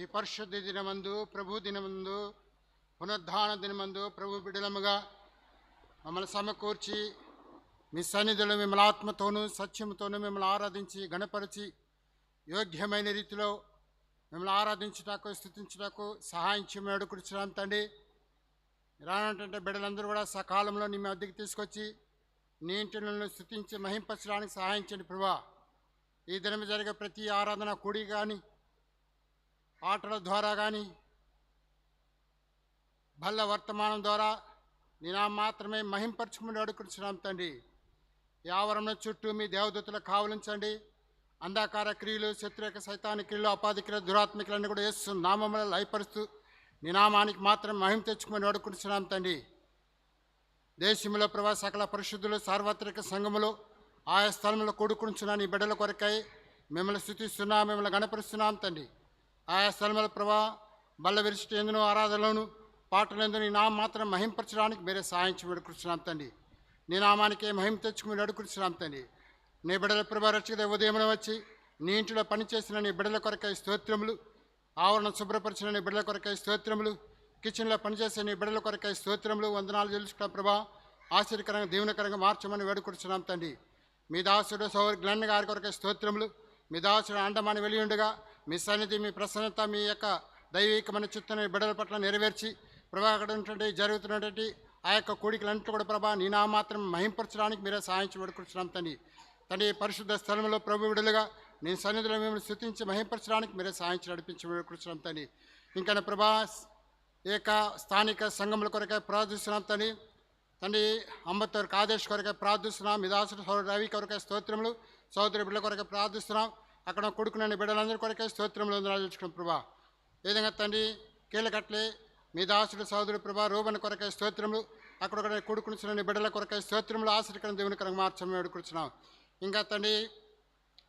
ఈ పరిశుద్ధ దినమందు ప్రభు దినమందు పునరుద్ధాన దినమందు ప్రభు బిడ్డలముగా మమ్మల్ని సమకూర్చి మీ సన్నిధిలో మిమ్మల్ని ఆత్మతోనూ సత్యముతోనూ మిమ్మల్ని ఆరాధించి గణపరిచి యోగ్యమైన రీతిలో మిమ్మల్ని ఆరాధించుటకు స్తుతించుటకు సహాయం చేయమని వేడుకుంటున్నాం తండ్రి. రానంటే బిడ్డలందరూ కూడా సకాలంలో నీ వద్దకు తీసుకొచ్చి నీ ఇంటిని స్తుతించి మహింపరచడానికి సహాయం చేయండి ప్రభువా. ఈ దినం జరిగే ప్రతి ఆరాధన కూడి కానీ ఆటల ద్వారా కానీ బల్ల వర్తమానం ద్వారా నేను మాత్రమే మహింపరచుకుని వేడుకుంటున్నాం తండ్రి. ఈ ఆవరణ చుట్టూ మీ దేవదూతలు కావలించండి. అంధకార క్రియలు, శత్రుక సైతాని క్రియలు, అపాధి క్రియలు, దురాత్మికలన్నీ కూడా యేసు నామములో లయపరుస్తూ నీ నామానికి మాత్రం మహిమ తెచ్చుకుని వేడుకుంటున్నాం తండ్రి. దేశంలో ప్రభా సకల పరిశుద్ధులు సార్వత్రిక సంఘములు ఆయా స్థలంలో కూడుకుంటున్న నీ బిడ్డల కొరకై మిమ్మల్ని స్తుతిస్తున్నాం, మిమ్మల్ని గణపరుస్తున్నాం తండ్రి. ఆయా స్థలంలో ప్రభా బల్ల విరిచిట ఎందును ఆరాధనలోను పాటలందు నీ నామం మాత్రం మహింపరచడానికి మీరే సహాయించి వేడుకుంటున్నాం తండ్రి. నీ నామానికి మహిమ తెచ్చుకుని వేడుకుంటున్నాం తండ్రి. నీ బిడ్డల ప్రభా రక్షిత ఉదయం వచ్చి నీ ఇంటిలో పనిచేసిన నీ బిడ్డల కొరకై స్తోత్రములు, ఆవరణ శుభ్రపరిచిన నీ బిడ్డల కొరకై స్తోత్రములు, కిచెన్లో పనిచేసే నీ బిడ్డల కొరకై స్తోత్రములు, వందనాలు తెలుసుకున్న ప్రభా ఆశ్చర్యకరంగా దీవెనకరంగా మార్చమని వేడుకుంటున్నాం తండ్రి. మీ దాసుడు సౌర్ గ్లెన్ గారి కొరకై స్తోత్రములు, మీ దాసుడు అండమాని వెలియుండగా మీ సన్నిధి, మీ ప్రసన్నత, మీ యొక్క దైవికమైన చిత్తాన్ని బిడ్డల పట్ల నెరవేర్చి ప్రభా అక్కడ ఉన్నటువంటి జరుగుతున్నటువంటి ఆ యొక్క కోడికలంటూ కూడా ప్రభా నీ నా మాత్రం మహింపరచడానికి మీరే సహాయించి వేడుకుంటున్నాం తండ్రి. తండ్రి పరిశుద్ధ స్థలంలో ప్రభు విడుదలుగా నేను సన్నిధిలో మిమ్మల్ని స్తుతించి మహింపరచడానికి మీరే సహాయించి నడిపించి వేడుకుంటున్నాం తండ్రి. ఇంకా ప్రభా ఏక స్థానిక సంఘముల కొరకై ప్రార్థిస్తున్నాం తండ్రి. తండ్రి అంబత్తూరు ఆదేశ్ కొరకై ప్రార్థిస్తున్నాం. మీ దాసుడు సోదరు రవి కొరకై స్తోత్రములు, సోదరి బిడ్డల కొరకై ప్రార్థిస్తున్నాం. అక్కడ కొడుకునని బిడ్డలందరి కొరకై స్తోత్రములు వందనాలు తెలుసుకున్నాం ప్రభా. ఏ విధంగా తండ్రి కీలకట్లే మీ దాసుడు సోదరుడు ప్రభా రూబన్ కొరకై స్తోత్రములు, అక్కడ కొడుకుని బిడ్డల కొరకై స్తోత్రములు, ఆశ్చర్యకరం దేవునికరంగా మార్చమని వేడుకుంటున్నాం. ఇంకా తండ్రి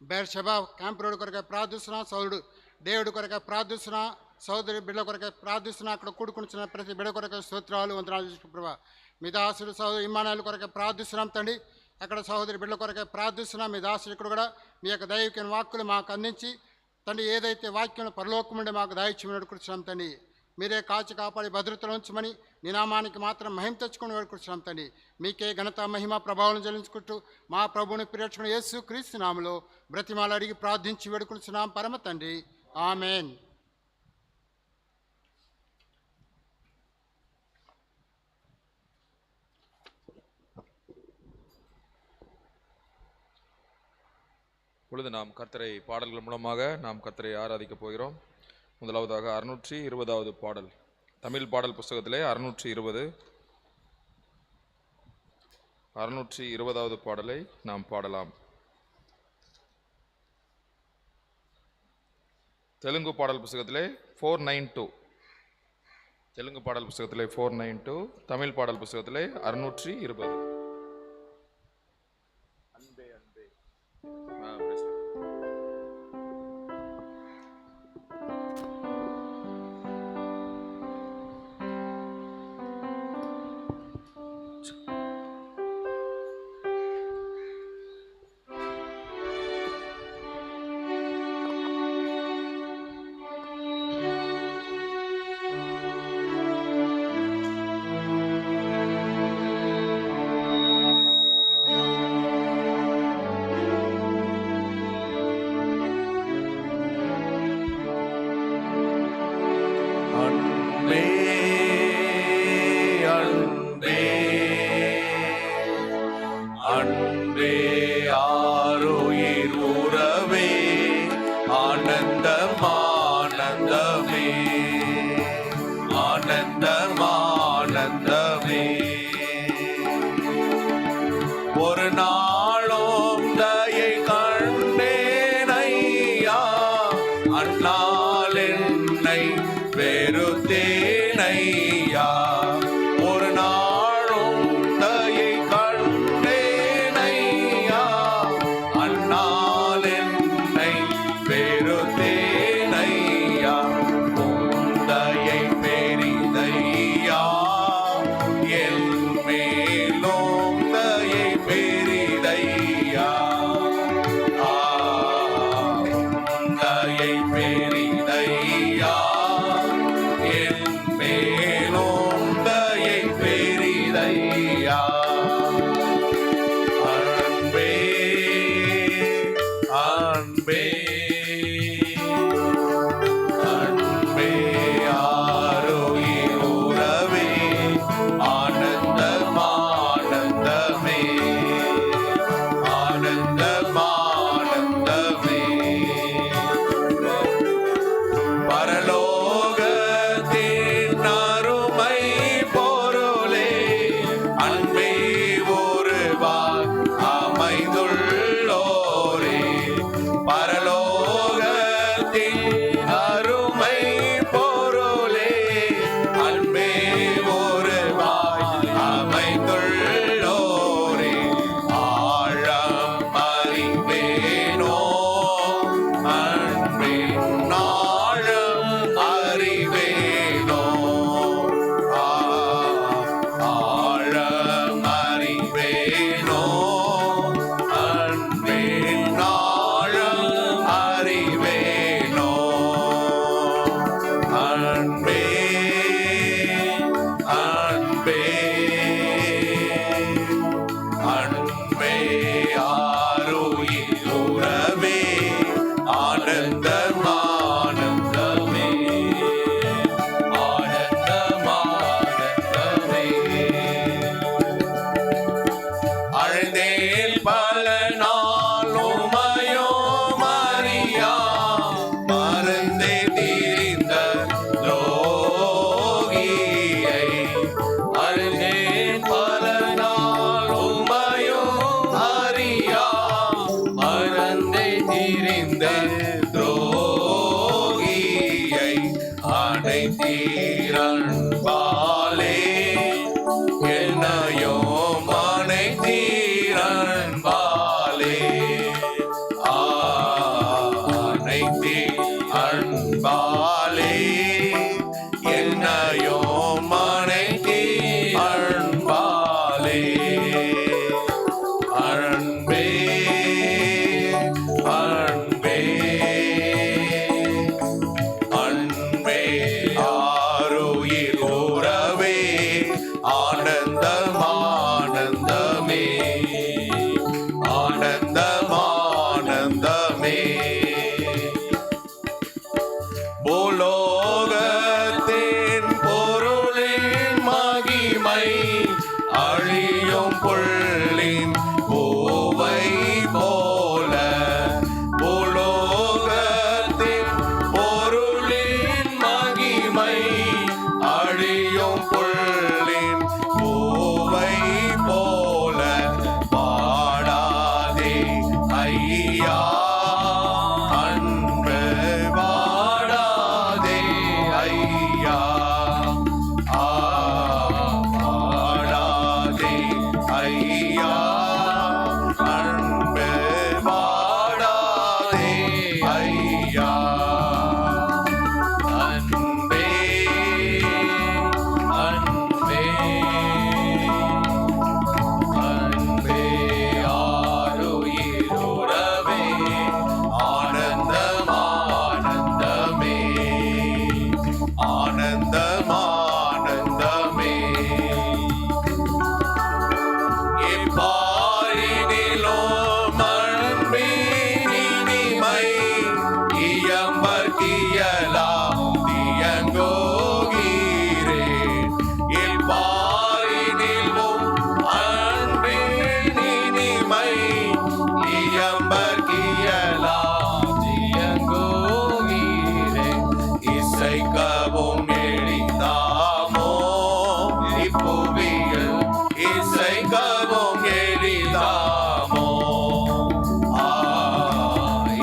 బేర్షెబా క్యాంప్ రోడ్ కొరకై ప్రార్థిస్తున్నాం. సోదరుడు దేవుడి కొరకై ప్రార్థిస్తున్నా, సోదరి బిడ్డల కొరకై ప్రార్థిస్తున్నా. అక్కడ కూడుకుని ప్రతి బిడ్డ కొరకై స్తోత్రాలు వందనాలు తెలుసుకున్న ప్రభా. మీ దాసుడు సోదరు ఇమ్మానుయేలు కొరకై ప్రార్థిస్తున్నాం తండ్రి. అక్కడ సహోదరి బిడ్డల కొరకై ప్రార్థిస్తున్నాం. మీ దాసుడు ఇక్కడ కూడా మీ యొక్క దైవికమైన వాక్కులు మాకు అందించి తండ్రి ఏదైతే వాక్యం పరలోకం ఉండే మాకు దాయిత్యం వేడుకుంటున్నాం తండ్రి. మీరే కాచి కాపాడి భద్రతలు ఉంచమని నీ నామానికి మాత్రం మహిమ తెచ్చుకొని వేడుకుంటున్నాం తండ్రి. మీకే ఘనత మహిమ ప్రభావం చెల్లించుకుంటూ మా ప్రభువుని ప్రియరక్షకుడు యేసు క్రీస్తు నామములో బ్రతిమాలు అడిగి ప్రార్థించి వేడుకుంటున్నాం పరమ తండ్రి. ఆమేన్. பொழுது நாம் கர்த்தரை பாடல்கள் மூலமாக நாம் கர்த்தரை ஆராதிக்கப் போகிறோம். முதலாவதாக 620வது பாடல், தமிழ் பாடல் புஸ்தகத்திலே 620வது பாடலை நாம் பாடலாம். தெலுங்கு பாடல் புஸ்தகத்திலே 492, தெலுங்கு பாடல் புஸ்தகத்திலே 492, தமிழ் பாடல் புஸ்தகத்திலே 620. ஒரு நாளும் தயை கண்டேனையா, அந்நாள் என்னை வெறுத்தேனையா. ஒரு நாளும் தயை கண்டேனையா, அந்நாள் என்னை வெறுத்தேனையா. உந்தையை பெரிதையா என் மேலும் தயை பெரிதையா. உந்தையை பெரிதையா என் மேலும் தயை பெரிதையா. அன்பே அன்பே அன்பே ஆரோக்கிய உறவே ஆனந்தம் ஆனந்தமே ஆனந்தம் ஆனந்தமே. பரலோகத்தின் அருமை பொருளே அன்பே ஒருவாய் அமைந்துள்ளோரே. பரலோகத்தின் அருமை பொருளே அன்பே ஒருவாய் அமைந்துள்ளோரே. ஆழம் அறிவேனோ அன்பின் ஆழம் அறிவேனோ. ஆழம் அறிவேனோ அன்பின் ஆழம் அறிவேனோ. அன்பே அன்பே அன்பே ஆரோக்கிய உறவே ஆனந்தம் ஆனந்தமே ஆனந்தம் ஆனந்தமே. அழுதேல் பல நாள் உமையோ மரியா மறந்தே தீர்ந்த துரோகியை. அழுதேல் பல நாள் உமையோ மரியா மறந்தே தீர்ந்த துரோகியை. அனைத்தீரன்பாலே என்னையோ அனைத்தீரன்பாலே. அனைத்தீ அன்பாலே என்னையோ அனைத்தீ அன்பாலே. அன்பே அன்பே அன்பே ஆரோக்கிய உறவே ஆனந்தம் ஆனந்தமே ஆனந்தம் ஆனந்தமே. பூலோகத்தின் பொருளின் மகிமை அழியும் புள்ளின் பூவை போல. பூலோகத்தின் பொருளின் மகிமை அழியும் புள்ளின் பூவை போல. பாடாதே ஐயா அன்பு பாடாதே ஐயா. பாடாதே ஐயா அன்பு பாடாதே ஐயா. அன்பே அன்பே அன்பே ஆரோக்கிய உறவே ஆனந்தம் ஆனந்தமே ஆனந்தம் ஆனந்தமே. எப்பாரினிலும் அன்பின் இனிமை இயம்பர்கியலாம் தியங்கோகிறேன். எப்பாரினிலும் அன்பின் இனிமை இயம்பர்கியலாம் தியங்கோகிறேன். இசைக்கவும் எளிதாமோ இப்புவியில் இசைக்கவும் எளிதாமோ.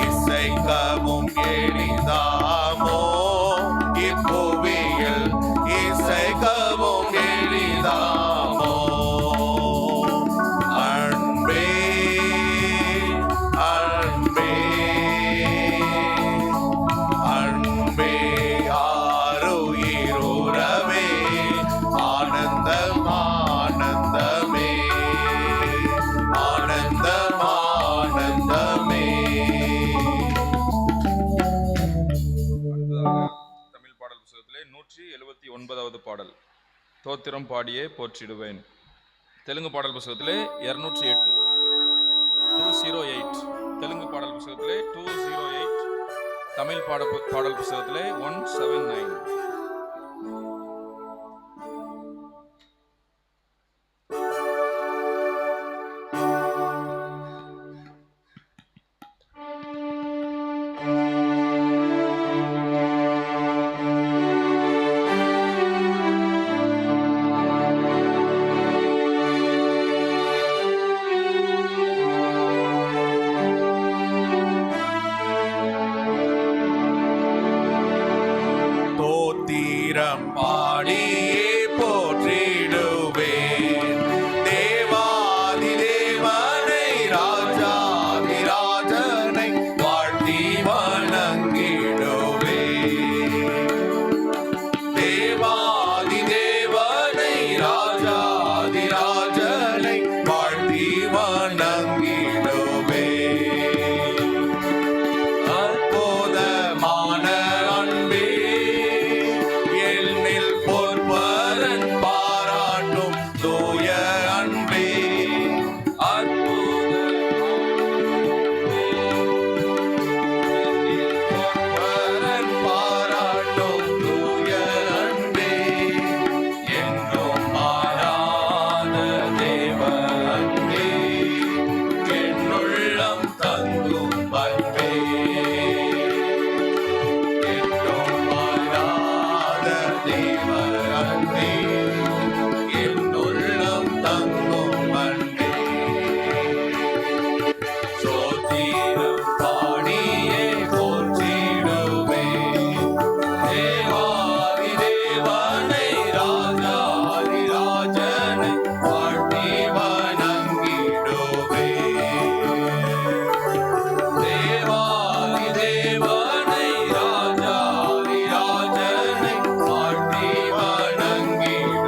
இசைக்கவும் எளிதாமோ இப்புவியில் இசைக்கவும் எளிதாமோ. அன்பே அன்பே அன்பே ஆரோக்கிய உறவே ஆனந்தம் ஆனந்தமே ஆனந்தம் ஆனந்தமே. அடுத்ததாக தமிழ் பாடல் புத்தகத்திலே 279வது பாடல். தோத்திரம் பாடியே போற்றிடுவேன். தெலுங்கு பாடல் புத்தகத்திலே 208. 208. தெலுங்கு பாடல் புத்தகத்திலே 208. தமிழ் பாடல் புத்தகத்திலே 179. தோத்திரம் பாடியே போற்றிடுவேன். தேவாதி தேவனை ராஜாதி ராஜனை வாழ்த்தி வணங்கிடுவேன். தேவாதி தேவனை ராஜாதி ராஜனை வாழ்த்தி வணங்கிடுவேன். அற்புதமான அன்பே, என்னில் பொற்பரன் பாராட்டும் தூய அன்பே. பொற்பரன் பாராட்டும் தூய அன்பே. என்றும் மாறாத தேவ அன்பே, என்னுள்ளம் தங்கும் அன்பே. என்றும் மாறாத தேவ அன்பே, என்னுள்ளம் தங்கும் அன்பே. சோத்திரம் பாடியே போற்றிடுவேன். தேவாதி தேவனை ராஜாதி ராஜனை வாழ்த்தி வணங்கிடுவேன். தேவாதி தேவனை ராஜாதி ராஜனை வாழ்த்தி வணங்கிடுவேன்.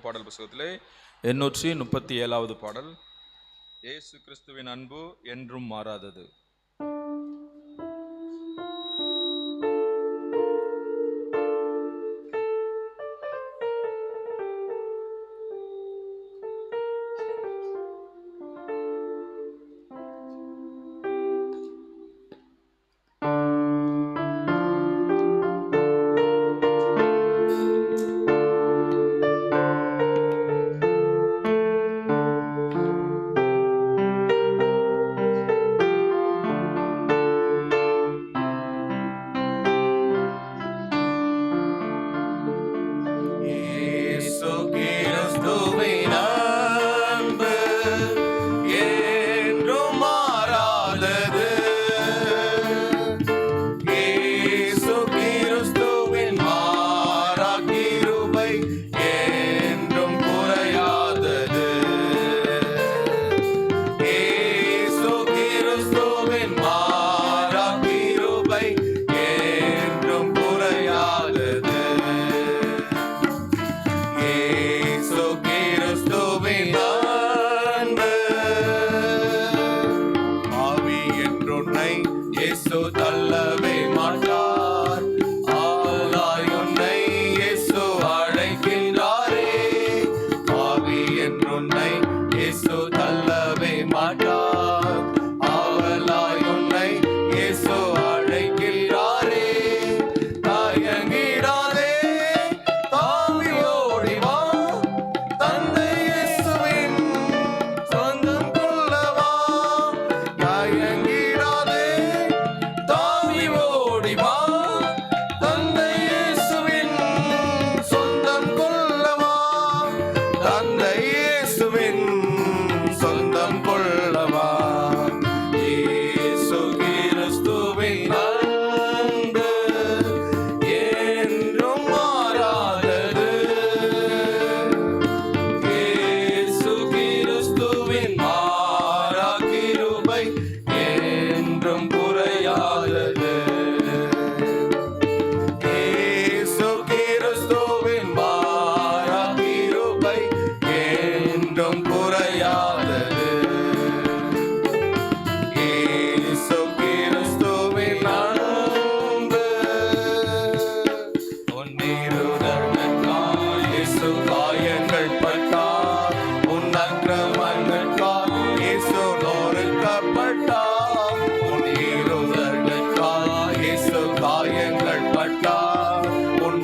பாடல் புத்தகத்திலே 837வது பாடல். இயேசு கிறிஸ்துவின் அன்பு என்றும் மாறாதது.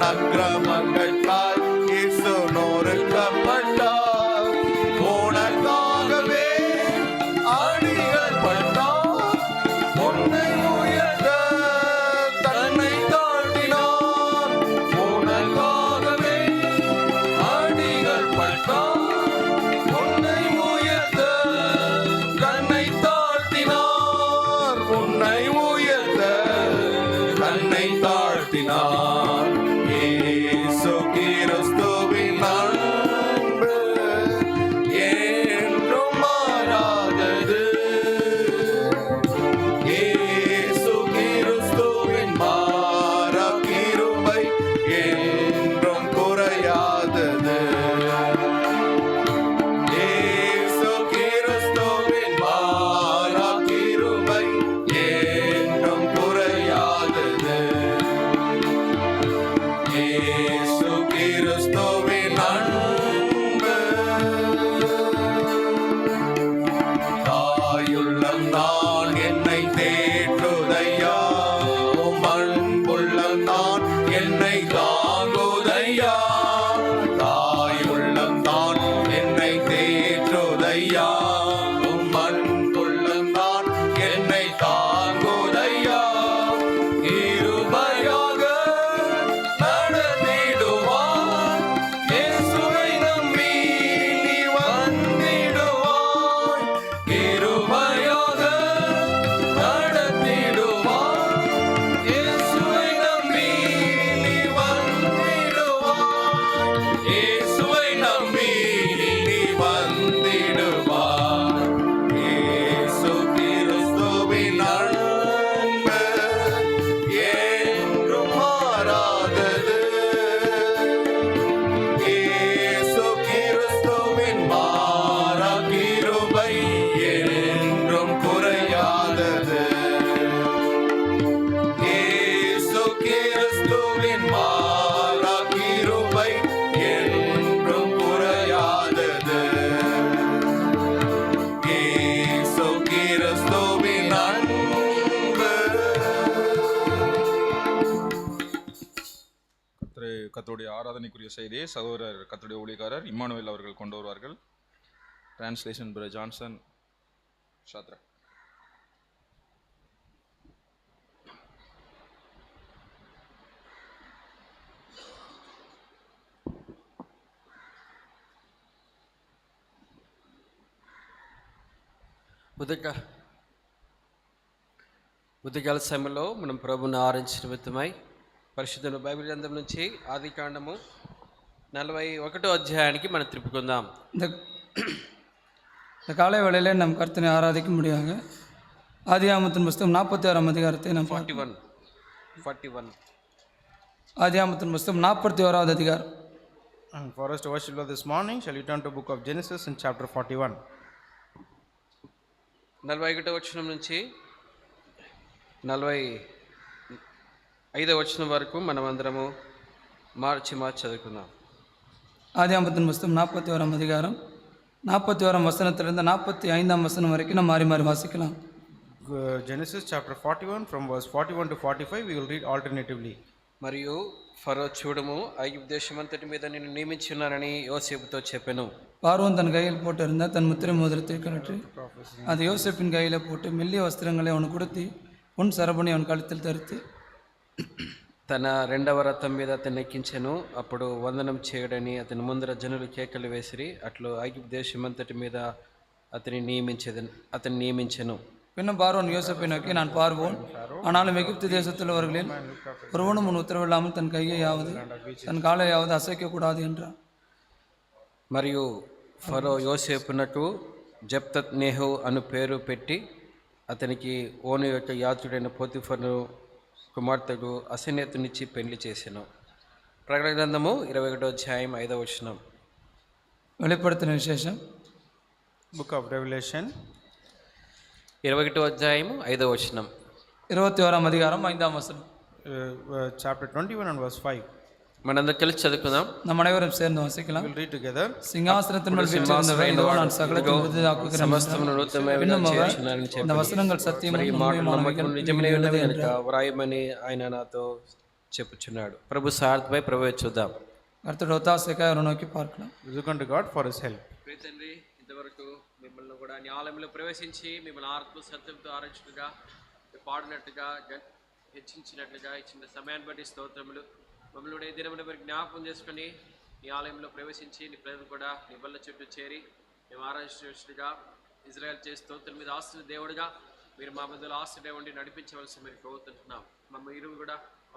அக்கிரமங்களுக்காய் இயேசு நொறுக்கப்பட்டார். செய்தியை சகோதரர் கர்த்தருடைய ஊழியக்காரர் இம்மானுவேல் அவர்கள் கொண்டு வருவார்கள். Translation brother Johnson Shatra. ఉదయకాల సమయంలో మనం ప్రభువుని ఆరాధించిన నిమిత్తమై పరిశుద్ధ బైబిల్ గ్రంథం నుంచి ఆది కాండము 41వ అధ్యాయానికి మనం తిప్పుకుందాం. இந்த காலை வேளையில் நம் கர்த்தனை ஆராதிக்கும்படியாக ஆதியாகமத்தின் புஸ்தகம் 46ஆம் அதிகாரத்தை நாம் 41 ஆதியாகமத்தின் புஸ்தகம் 41வது அதிகாரம். And for us to worship Lord this morning, shall we turn to book of Genesis in chapter 41. 41వ వచనం నుంచి 45వ వచనం వరకు మనం అందరము మార్చి చదువుకుందాం. ஆதியாகமத்தின் புஸ்தகம் 41ஆம் அதிகாரம் 41ஆம் வசனத்திலிருந்து 45ஆம் வசனம் வரைக்கும் நம்ம மாறி மாறி வாசிக்கலாம். Genesis chapter 41 from verse 41 to 45 we will read alternatively. మరియు ఫరో చూడము ఐగుప్తు దేశమంతటి మీద నిన్ను నియమించున్నానని యోసేపుతో చెప్పెను. பார்வோன் தன் கையில் போட்டிருந்த தன் முத்திரை மோதிரத்தை கழற்றி அது யோசேப்பின் கையில் போட்டு மெல்லிய வஸ்திரங்களை அவனுக்கு கொடுத்து பொன் சரபணி அவன் கழுத்தில் தரித்து తన రెండవ రథం మీద అతన్ని ఎక్కించెను. అప్పుడు వందనం చేయడని అతని ముందర జనులు కేకలు వేసిరి. అట్లు ఐగుప్తు దేశమంతటి మీద అతన్ని నియమించెను. பின்னும் பார்வோன் யோசேப்பை நோக்கி, நான் பார்வோன், ஆனாலும் எகிப்து தேசத்துள்ளவர்களில் ஒருவனும் உன் உத்தரவில்லாமல் தன் கையையாவது தன் காலையாவது அசைக்கக்கூடாது என்றார். మరియు ఫరో యోసేపునకు జప్తత్ నేహు అను పేరు పెట్టి అతనికి ఓను యొక్క యాతుడైన పోతిఫరు కుమార్తెకు అసన్యతనిచ్చి పెళ్లి చేసెను. ప్రకటన గ్రంథము 21వ అధ్యాయం 5వ వచనం. வெளிப்படுத்தின விசேஷம் Book of Revelation 21వ అధ్యాయము 5వ వచనం. 21ஆம் அதிகாரம் 5ஆம் வசனம். Chapter 21 and verse 5. మనందరం కలిసి చదువుకుందాం. நம் அனைவரும் சேர்ந்து வாசிக்கலாம். We will read together. சிங்காசனத்தின் மேல் வீற்றிருந்தவர் இதோ நான் சகலத்தையும் விருதாக்குகிறேன். இன்னும் அவர் இந்த வசனங்கள் సత్యము నిజమైనవి కనుక వ్రాయమని ఆయన నాతో చెప్పుచున్నాడు. ప్రభు సార్థమై ప్రభు చూద్దాం. கர்த்தருடைய ஒத்தாசைக்காக அவரை நோக்கி பார்க்கலாம். Look unto God for his help. తండ్రి, ఇంతవరకు మిమ్మల్ని కూడా న్యాయాలయంలో ప్రవేశించి మిమ్మల్ని ఆత్మ సత్యంతో ఆరాధించినట్టుగా పాడినట్టుగా హెచ్చించినట్లుగా ఇచ్చిన సమయాన్ని బట్టి స్తోత్రములు. మమ్మల్ని కూడా ఈ దినమున మీరు జ్ఞాపకం చేసుకొని నీ ఆలయంలో ప్రవేశించి నీ ప్రజలు కూడా నీ బల్ల చుట్టూ చేరి మేము ఆరాధించినట్టుగా ఇజ్రాయెల్ చేసి స్తోత్రం మీద ఆస్తున్న దేవుడుగా మీరు మా మధ్యలో ఆస్తుడే ఉండి నడిపించవలసి మీరు కోరుతున్నాం. మా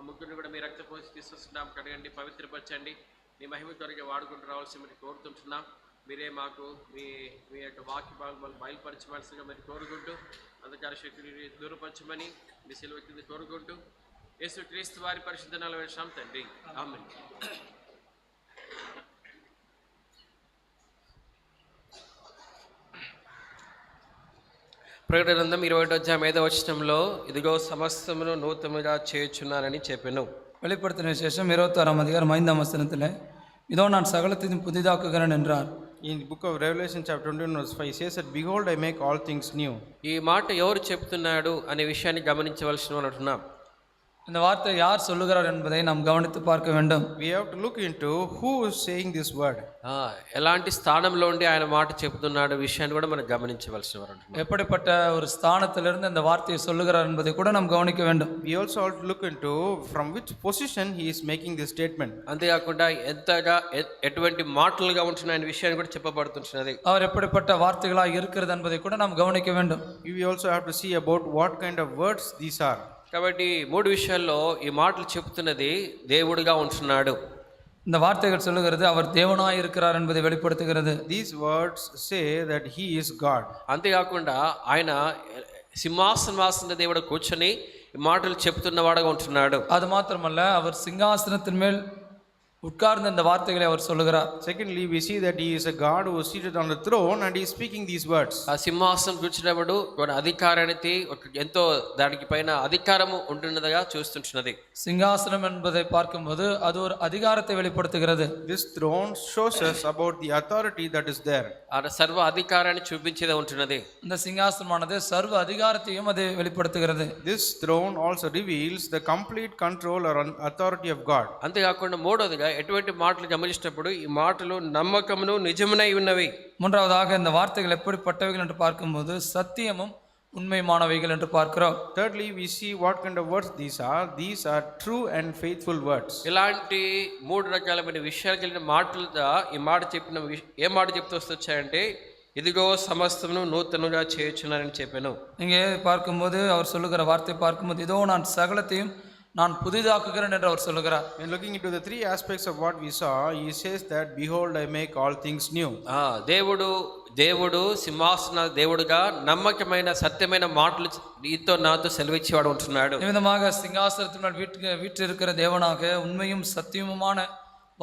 ముగ్గురిని కూడా మీ రక్త పోసి తీసుకొస్తున్నాం. కడగండి, పవిత్రపరచండి, నీ మహిమ త్వరగా వాడుకుంటూ రావాల్సి మీరు కోరుతుంటున్నాం. మీరే మాకు మీ యొక్క వాక్య భాగం బయలుపరచవలసిగా మీరు కోరుకుంటూ అంధకార శక్తిని దూరపరచమని మీ సెలవు కింద కోరుకుంటూ యేసు క్రీస్తు వారి పరిశుద్ధ నామములో వేడుచున్నాం తండ్రి, ఆమేన్. ప్రకటన గ్రంథం 21వ అధ్యాయం 5వ వచనంలో ఇదిగో సమస్తమును నూతనముగా చేయుచున్నానని చెప్పెను. வெளிப்படுத்தின விசேஷம் 26ஆம் அதிகாரம் 5ஆம் வசனத்தில் இதோ நான் சகலத்தையும் புதிதாக்குகிறேன் என்றார். In the book of Revelation chapter 21 verse 5 says that behold I make all things new. ఈ మాట ఎవరు చెప్తున్నాడు అనే విషయాన్ని గమనించవలసిన అంటున్నాం. இந்த வார்த்தை யார் சொல்லுகிறார் என்பதை நாம் கவனித்து பார்க்க வேண்டும். We have to look into who is saying this word. ఎలాంటి స్థానంలో ఉండి ఆయన మాట చెప్తున్నాడు విషయాన్ని కూడా మనం గమనించవలసిన అంటున్నాం. எப்படிப்பட்ட ஒரு ஸ்தானத்திலிருந்து இந்த வார்த்தையை சொல்லுகிறார் என்பதை கூட நாம் கவனிக்க வேண்டும். We also have to look into from which position he is making this statement. అంతేకాకుండా ఎంతగా ఎటువంటి మాటలుగా ఉంటున్న ఆయన విషయాన్ని కూడా చెప్పబడుతున్నది. அவர் எப்படிப்பட்ட வார்த்தைகளாக இருக்கிறது என்பதை கூட நாம் கவனிக்க வேண்டும். We also have to see about what kind of words these are. కాబట్టి 3 విషయాల్లో ఈ మాటలు చెప్తున్నది దేవుడిగా ఉంటున్నాడు. இந்த வார்த்தைகள் சொல்லுகிறது அவர் தேவனாய் இருக்கிறார் என்பதை வெளிப்படுத்துகிறது. These words say that he is God. అంతేకాకుండా ఆయన సింహాసనాసన దేవుడు కూర్చొని ఈ మాటలు చెప్తున్నవాడుగా ఉంటున్నాడు. அது மாத்திரமல்ல, அவர் சிங்காசனத்தின் மேல் உட்கார்ந்த இந்த வார்த்தைகளை அவர் சொல்லுகிறார். Secondly, we see that he is a God who is seated on the throne and he is speaking these words. ఆ సింహాసనం కూర్చున్నప్పుడు ఒక అధికారానికి ఎంతో దానికి పైన అధికారము ఉంటున్నదిగా చూస్తుంటున్నది. సింహాసనం என்பதை பார்க்கும்போது அது ஒரு அதிகாரத்தை வெளிப்படுத்துகிறது. This throne shows us about the authority that is there. ఆ సర్వ అధికారాన్ని చూపించేదే ఉంటున్నది. இந்த சிங்காசனமானது சர்வ அதிகாரத்தையும் அது வெளிப்படுத்துகிறது. This throne also reveals the complete control or authority of God. అంతేకాకుండా మూడోదిగా ఎటువంటి మాటలు గమనించినప్పుడు ఈ మాటలు నమ్మకమును నిజమునై ఉన్నవి. மூன்றாவதாக இந்த வார்த்தைகள் எப்படிப்பட்டவைகள் என்று பார்க்கும்போது சத்தியமும் உண்மையானவைகள் என்று பார்க்கிறோம். Thirdly, we see what kind of words these are. These are true and faithful words. ఇలాంటి 3 రకాలమైన విషయాలు కలిగిన మాటలతో ఈ మాట చెప్పిన ఏ మాట చెప్తూ వచ్చాయంటే, ఇదిగో సమస్తమును నూతనంగా చేయొచ్చునని చెప్పాను. இங்கே பார்க்கும்போது அவர் சொல்லுகிற வார்த்தை பார்க்கும்போது இதோ நான் சகலத்தையும் நான் புதிதாக்குகிறேன் என்று அவர் சொல்லுகிறார். When looking into the three aspects of what we saw, he says that behold, I make all things new. దేవుడు సింహాసన దేవుడుగా నమ్మకమైన సత్యమైన మాటలు నీతో నాతో సెలవిచ్చేవాడు ఉంటున్నాడు. விதமாக சிங்காசனத்தினால் வீற்றிருக்கிற தேவனாக உண்மையும் சத்தியமுமான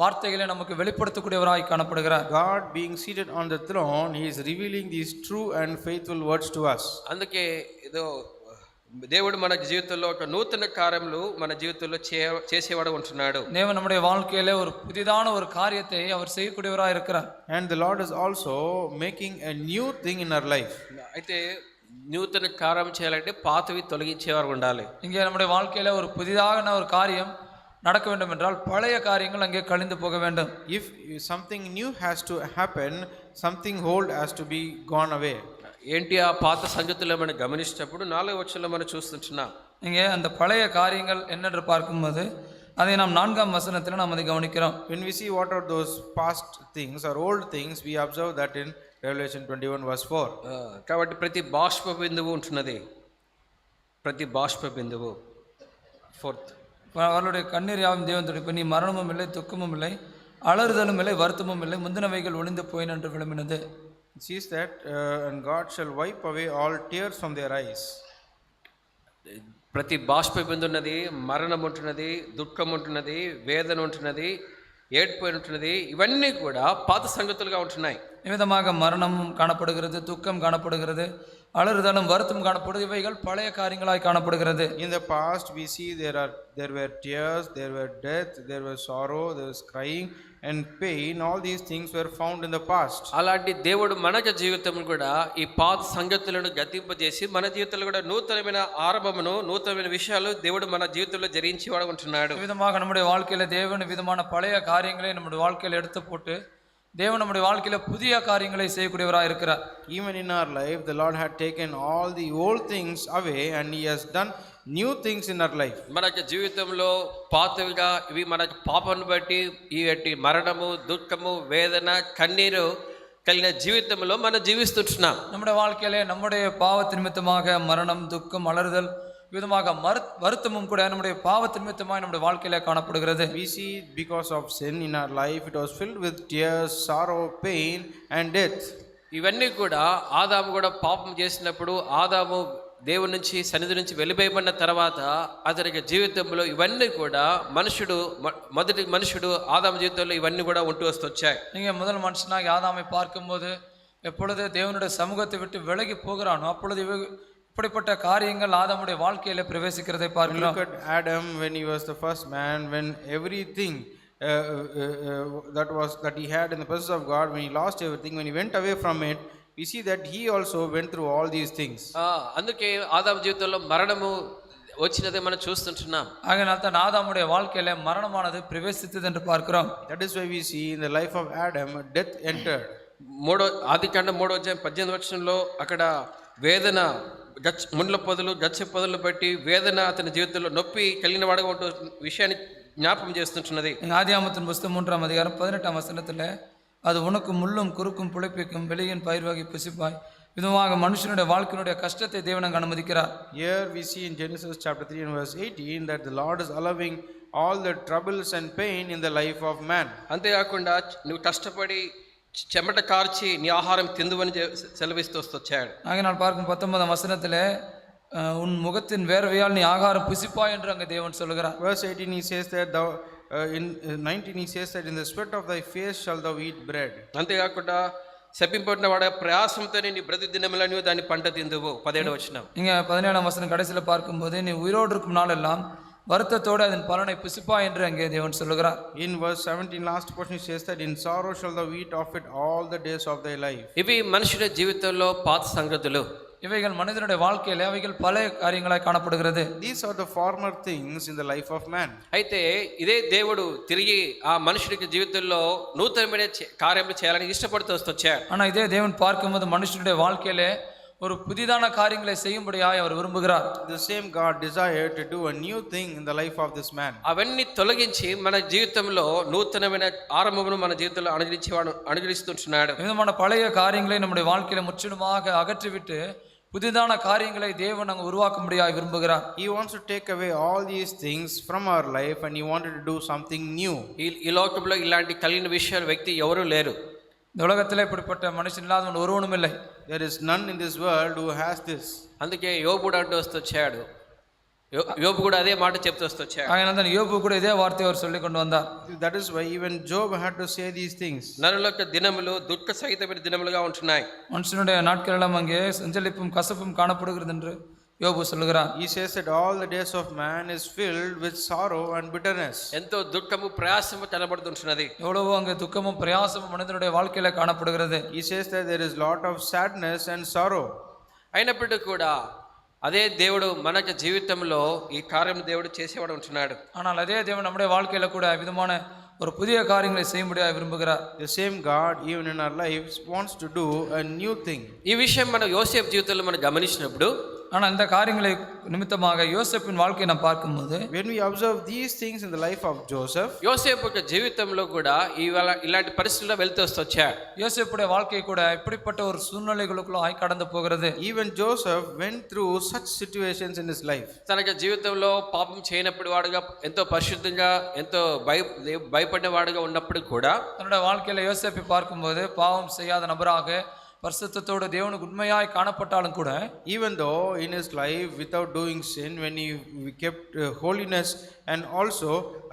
வார்த்தைகளை நமக்கு வெளிப்படுத்தக்கூடியவராய் காணப்படுகிறார். God being seated on the throne, he is revealing these true and faithful words to us. అందుకే ఏదో దేవుడు మన జీవితంలో ఒక నూతన కార్యములు మన జీవితంలో చేసేవాడు ఉంటున్నాడు. தேவன் நம்முடைய வாழ்க்கையில ஒரு புதிதான ஒரு காரியத்தை அவர் செய்யக்கூடியவராய் இருக்கிறார். And the Lord is also making a new thing in our life. అయితే నూతన కార్యం చేయాలంటే పాతవి తొలగించేవారు ఉండాలి. இங்கே நம்முடைய வாழ்க்கையில ஒரு புதிதான ஒரு காரியம் நடக்க வேண்டும் என்றால் பழைய காரியங்கள் அங்கே கழிந்து போக வேண்டும். If something new has to happen, something old has to be gone away. ఏంటి ఆ పాత సంగతులు మనం గమనించినప్పుడు 4వ వచనంలో మనం చూస్తుంటున్నాం. இங்கே அந்த பழைய காரியங்கள் என்னென்று பார்க்கும்போது அதை நாம் 4ஆம் வசனத்தில் நாம் அதை கவனிக்கிறோம். When we see what are those past things or old things, we observe that in Revelation 21 verse 4. కాబట్టి ప్రతి బాష్ప బిందువు ఉంటున్నది. ప్రతి బాష్ప బిందువు. 4th அவர்களுடைய கண்ணீர் யாவும் தேவன் துடைப்பு, நீ மரணமும் இல்லை, துக்கமும் இல்லை, அலறுதலும் இல்லை, வருத்தமும் இல்லை, முந்தினவைகள் ஒளிந்து போயின என்று விளம்பினது. It says that and God shall wipe away all tears from their eyes. ప్రతి బాష్ప బిందు ఉన్నది, మరణం ఉంటున్నది, దుఃఖం ఉంటున్నది, వేదన ఉంటున్నది, ఏడ్పు ఉంటున్నది. ఇవన్నీ కూడా పాత సంగతులుగా ఉంటున్నాయి. விதமாக மரணமும் காணப்படுகிறது, துக்கம் காணப்படுகிறது, அலறுதலும் வருத்தம் காணப்படுது. இவைகள் பழைய காரியங்களாய் காணப்படுகிறது. In the past we see there were tears, there were death, there was sorrow, there was crying and pain. All these things were found in the past. అలాంటి దేవుడు మన జీవితం కూడా ఈ పాత సంగతులను గతింపజేసి మన జీవితంలో కూడా నూతనమైన ఆరంభమును, నూతనమైన విషయాలు దేవుడు మన జీవితంలో జరిగించేవాడు ఉంటున్నాడు. விதமாக நம்முடைய வாழ்க்கையில தேவன் விதமான பழைய காரியங்களை நம்முடைய வாழ்க்கையில எடுத்து போட்டு தேவன் நம்முடைய வாழ்க்கையில புதிய காரியங்களை செய்யக்கூடியவராக இருக்கிறார். Even in our life, the Lord had taken all the old things away and he has done new things in our life. మన జీవితంలో పాతవిగా ఇవి మన పాపను బట్టి ఈ మరణము, దుఃఖము, వేదన, కన్నీరు కలిగిన జీవితంలో మనం జీవిస్తున్నాం. நம்முடைய வாழ்க்கையிலே நம்முடைய பாவத்தின் நிமித்தமாக மரணம், துக்கம், அலறுதல், விதமாக வருத்தமும் கூட நம்முடைய பாவத்தின் நிமித்தமாக நம்முடைய வாழ்க்கையிலே காணப்படுகிறது. We see because of sin in our life, it was filled with tears, sorrow, pain and death. ఇవన్నీ కూడా ఆదాము కూడా పాపం చేసినప్పుడు, ఆదాము దేవుని నుంచి సన్నిధి నుంచి వెలివేయబడిన తర్వాత అతనికి జీవితంలో ఇవన్నీ కూడా మొదటి మనుషుడు ఆదాము జీవితంలో ఇవన్నీ కూడా ఉంటూ వస్తొచ్చాయి. நீங்க முதல் மனுஷனாக ஆதாமை பார்க்கும்போது எப்பொழுது தேவனுடைய சமூகத்தை விட்டு விலகி போகிறானோ அப்பொழுது இப்படிப்பட்ட காரியங்கள் ஆதாமுடைய வாழ்க்கையில பிரவேசிக்கிறதை பார்க்கிறோம். Look at Adam when he was the first man, when everything that he had in the presence of God, when he lost everything, when he went away from it, we see that he also went through all these things. అందుకే ఆదాము జీవితంలో మరణము వచ్చినదే మనం చూస్తుంటున్నాం. ஆகையால் தான் ஆதாமுடைய வாழ்க்கையில மரணமானது பிரவேசித்தது என்று பார்க்கிறோம். That is why we see in the life of Adam death entered. ఆదికాండం 3వ అధ్యాయం 18వ వచనంలో అక్కడ వేదన, ముండ్ల పొదలు, గచ్చ పొదలు బట్టి వేదన అతని జీవితంలో నొప్పి కలిగిన వాడుగా ఉంటూ విషయాన్ని ஞாபகம் చేస్తుంటున్నది. ஆதியாகமத்தின் புத்தகம் 3ஆம் அதிகாரம் 18ஆம் வசனத்தில் அது உனக்கு முள்ளும் குறுக்கும் புளிப்பிக்கும் வெளியின் பயிர் வகை புசிப்பாய். விதமாக மனுஷனுடைய வாழ்க்கையினுடைய கஷ்டத்தை தேவன் அங்கு அனுமதிக்கிறார். Here we see in Genesis chapter 3 and verse 18 that the Lord is allowing all the troubles and pain in the life of man. అంతేకాకుండా నువ్వు కష్టపడి చెమట కార్చి నీ ఆహారం తిందువని సెలవిస్తూ వచ్చాడు. ஆகையால் பார்க்கும் 19ஆம் வசனத்தில் உன் முகத்தின் வேர்வையால் நீ ஆகாரம் புசிப்பாய் என்று அங்கே தேவன் சொல்லுகிறார். Verse 18 he says that thou in 19 he says that in the sweat of thy face shall thou eat bread. అంతేకాకుండా శపింపబడిన వాడ ప్రయాసంతోనే నీ ప్రతి దినముల నీవు దాని పంట తిందువు. 17వ వచనం. இங்க 17ஆம் வசனம் கடைசியில் பார்க்கும்போது நீ உயிரோடு இருக்கும் நாளெல்லாம் வருத்தத்தோடு அதன் பலனை புசிப்பாய் என்று அங்கே தேவன் சொல்லுகிறார். In verse 17 last portion he says that in sorrow shall thou eat of it all the days of thy life. ఇవి మనుషుల జీవితంలో పాత సంగతులు. இவைகள் மனிதனுடைய வாழ்க்கையிலே அவைகள் பழைய காரியங்களாய் காணப்படுகிறது. These are the former things in the life of man. అయితే ఇదే దేవుడు తిరిగి ఆ మనుషుడికి జీవితంలో నూతనమైన కార్యములు చేయాలని ఇష్టపడుతూ వచ్చాడు. ஆனா இதே தேவன் பார்க்கும்போது மனுஷனுடைய வாழ்க்கையிலே ஒரு புதிதான காரியங்களை செய்யும்படியாய் அவர் விரும்புகிறார். The same God desired to do a new thing in the life of this man. అవన్నీ తొలగించి మన జీవితంలో నూతనమైన ఆరంభమును మన జీవితంలో అనుగ్రహిస్తున్నాడు. விதமான பழைய காரியங்களை நம்முடைய வாழ்க்கையில முற்றிலுமாக அகற்றிவிட்டு புதிதான காரியங்களை தேவன் அங்கு உருவாக்கும்படியாய் விரும்புகிறார். He wants to take away all these things from our life and he wanted to do something new. ఈ లోకంలో ఇలాంటి కలిగిన విషయాలు వ్యక్తి ఎవరు లేరు. இந்த உலகத்தில் இப்படிப்பட்ட மனுஷன் இல்லாதவன் ஒருவனும் இல்லை. There is none in this world who has this. అందుకే యోబుడు అంటూ వచ్చాడు, యోబు కూడా అదే మాట చెప్తూ వచ్చాడు. அதனால யோபு கூட இதே வார்த்தையை அவர் சொல்லி கொண்டு வந்தார். That is why even Job had to say these things. నరుల యొక్క దినములు దుఃఖ సహితమైన దినములుగా ఉంటున్నాయి. மனுஷனுடைய நாட்கள் எல்லாம் அங்கே சஞ்சலிப்பும் கசப்பும் காணப்படுகிறது என்று யோபு சொல்லுகிறார். He says that all the days of man is filled with sorrow and bitterness. ఎంతో దుఃఖము ప్రయాసము కనబడుతుంటున్నది. எவ்வளவோ அங்கே துக்கமும் பிரயாசமும் மனிதனுடைய வாழ்க்கையில காணப்படுகிறது. He says that there is lot of sadness and sorrow. అయినప్పటికీ కూడా అదే దేవుడు మన జీవితంలో ఈ కార్యం దేవుడు చేసేవాడు ఉంటున్నాడు. ஆனால் அதே தேவன் நம்முடைய வாழ்க்கையில கூட விதமான ஒரு புதிய காரியங்களை செய்யும்படியாக விரும்புகிறார். The same God even in our lives wants to do a new thing. ఈ విషయం మనం యోసేపు జీవితంలో మనం గమనించినప్పుడు, ஆனால் இந்த காரியங்களை நிமித்தமாக யோசேப்பின் வாழ்க்கையை நாம் பார்க்கும்போது, when we observe these things in the life of Joseph, యోసేపు యొక్క జీవితంలో కూడా ఇలాంటి పరిస్థితుల్లో వెళ్తూ వచ్చాడు. யோசேப்புடைய வாழ்க்கை கூட இப்படிப்பட்ட ஒரு சூழ்நிலைகளுக்குள்ளாய் கடந்து போகிறது. even Joseph went through such situations in his life. తన జీవితంలో పాపం చేయనప్పుడు వాడుగా ఎంతో పరిశుద్ధంగా ఎంతో భయపడిన వాడుగా ఉన్నప్పుడు కూడా தன்னுடைய வாழ்க்கையில யோசேப்பை பார்க்கும்போது பாவம் செய்யாத நபராக பரிசுத்தத்தோடு தேவனுக்கு உண்மையாய் காணப்பட்டாலும் கூட, even though in his life without doing sin, when he kept holiness and also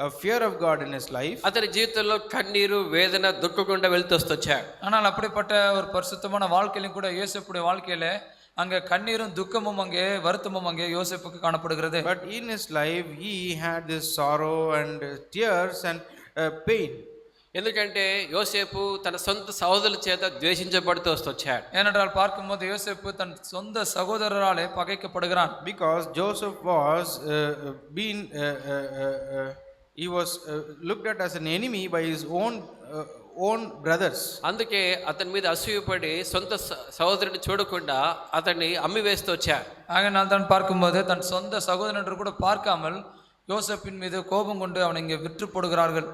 a fear of God in his life, అతని జీవితంలో కన్నీరు వేదన దుఃఖకుండా వెళ్తూ వచ్చాడు. ஆனால் அப்படிப்பட்ட ஒரு பரிசுத்தமான வாழ்க்கையிலும் கூட யோசேப்புடைய வாழ்க்கையில அங்கே கண்ணீரும் துக்கமும் அங்கே வருத்தமும் அங்கே யோசேப்புக்கு காணப்படுகிறது. but in his life he had this sorrow and tears and pain. ఎందుకంటే యోసేపు తన సొంత సహోదరుల చేత ద్వేషించబడుతూ వచ్చాడు. ஏனென்றால் பார்க்கும்போது யோசேப்பு தன் சொந்த சகோதரராலே பகைக்கப்படுகிறான். because Joseph was he was looked at as an enemy by his own brothers. అందుకే అతని మీద అసూయపడి సొంత సహోదరుని చూడకుండా అతన్ని అమ్మి వేస్తూ వచ్చాడు. ஆகையினால் தான் பார்க்கும்போது தன் சொந்த சகோதரன் என்று கூட பார்க்காமல் யோசேப்பின் மீது கோபம் கொண்டு அவனை இங்கே விற்று போடுகிறார்கள்.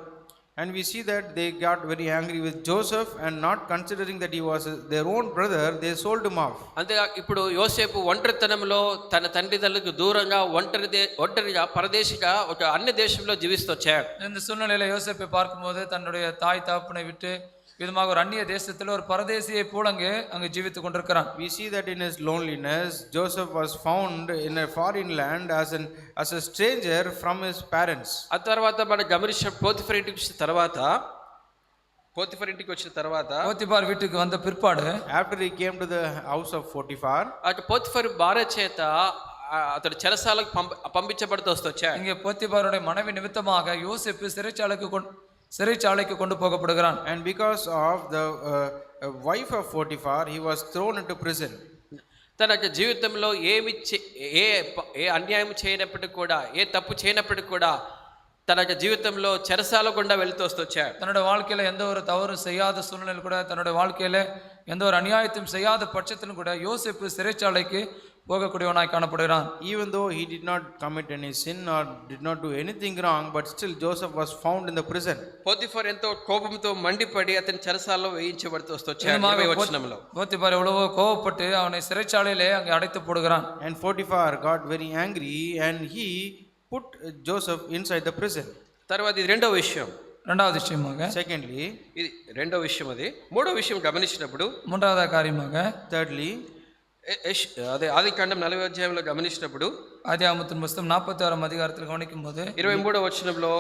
And we see that they got very angry with Joseph and not considering that he was their own brother, they sold him off. అంతే ఇప్పుడు యోసేపు ఒంటరితనంలో తన తండ్రిదండ్రులకు దూరంగా ఒంటరిగా పరదేశిగా ఒక అన్య దేశంలో జీవిస్తూ వచ్చాడు. இந்த சூழ்நிலையில யோசேப்பை பார்க்கும்போது தன்னுடைய தாய் தகப்பனை விட்டு விதமாக ஒரு அந்நிய தேசத்தில் ஒரு பரதேசியை போல அங்கே ஜீவித்துக் கொண்டிருக்கிறான். We see that in his loneliness Joseph was found in a foreign land as a stranger from his parents. ఆ తర్వాత మన గమనించిన పోతిఫర్ ఇంటికి వచ్చిన తర్వాత போத்திபார் வீட்டுக்கு வந்த பிற்பாடு, after he came to the house of Potiphar, ఆ పోతిఫర్ భార్య చేత అతడు చెరసాలకు పంపించబడుతూ వచ్చాడు. இங்கே போத்திபாருடைய மனைவி நிமித்தமாக யோசேப்பு சிறைச்சாலைக்கு கொண்டு போகப்படுகிறான். and because of the wife of Potiphar he was thrown into prison. తన జీవితంలో ఏ అన్యాయం చేయనప్పటికీ కూడా, ఏ తప్పు చేయనప్పటికీ కూడా తన జీవితంలో చెరసాల గుండా వెళ్తూ వచ్చాడు. தன்னுடைய வாழ்க்கையில எந்த ஒரு தவறும் செய்யாத சூழ்நிலையில் கூட, தன்னுடைய வாழ்க்கையில எந்த ஒரு அநியாயத்தையும் செய்யாத பட்சத்திலும் கூட யோசேப்பு சிறைச்சாலைக்கு போகக்கூடியவனாய் காணப்படுகிறான். even though he did not commit any sin or did not do anything wrong, but still Joseph was found in the prison. Potiphar ఎంతో కోపంతో మండిపడి అతని చెరసాలలో వేయించబడుతూ వచ్చాడు. போத்திபார் எவ்வளவோ கோபப்பட்டு அவனை சிறைச்சாலையிலே அங்கே அடைத்து போடுகிறான். and Potiphar got very angry and he put Joseph inside the prison. తర్వాత ఇది రెండో విషయం. இரண்டாவது விஷயமாக, secondly, ఇది రెండో విషయం. అది మూడో విషయం గమనించినప్పుడు, மூன்றாவது காரியமாக, thirdly, అదే ఆదికాండం 40వ అధ్యాయంలో గమనించినప్పుడు, ஆதியாகமத்தின் புத்தகம் 46ஆம் அதிகாரத்தில் கவனிக்கும் போது 23వ వచనంలో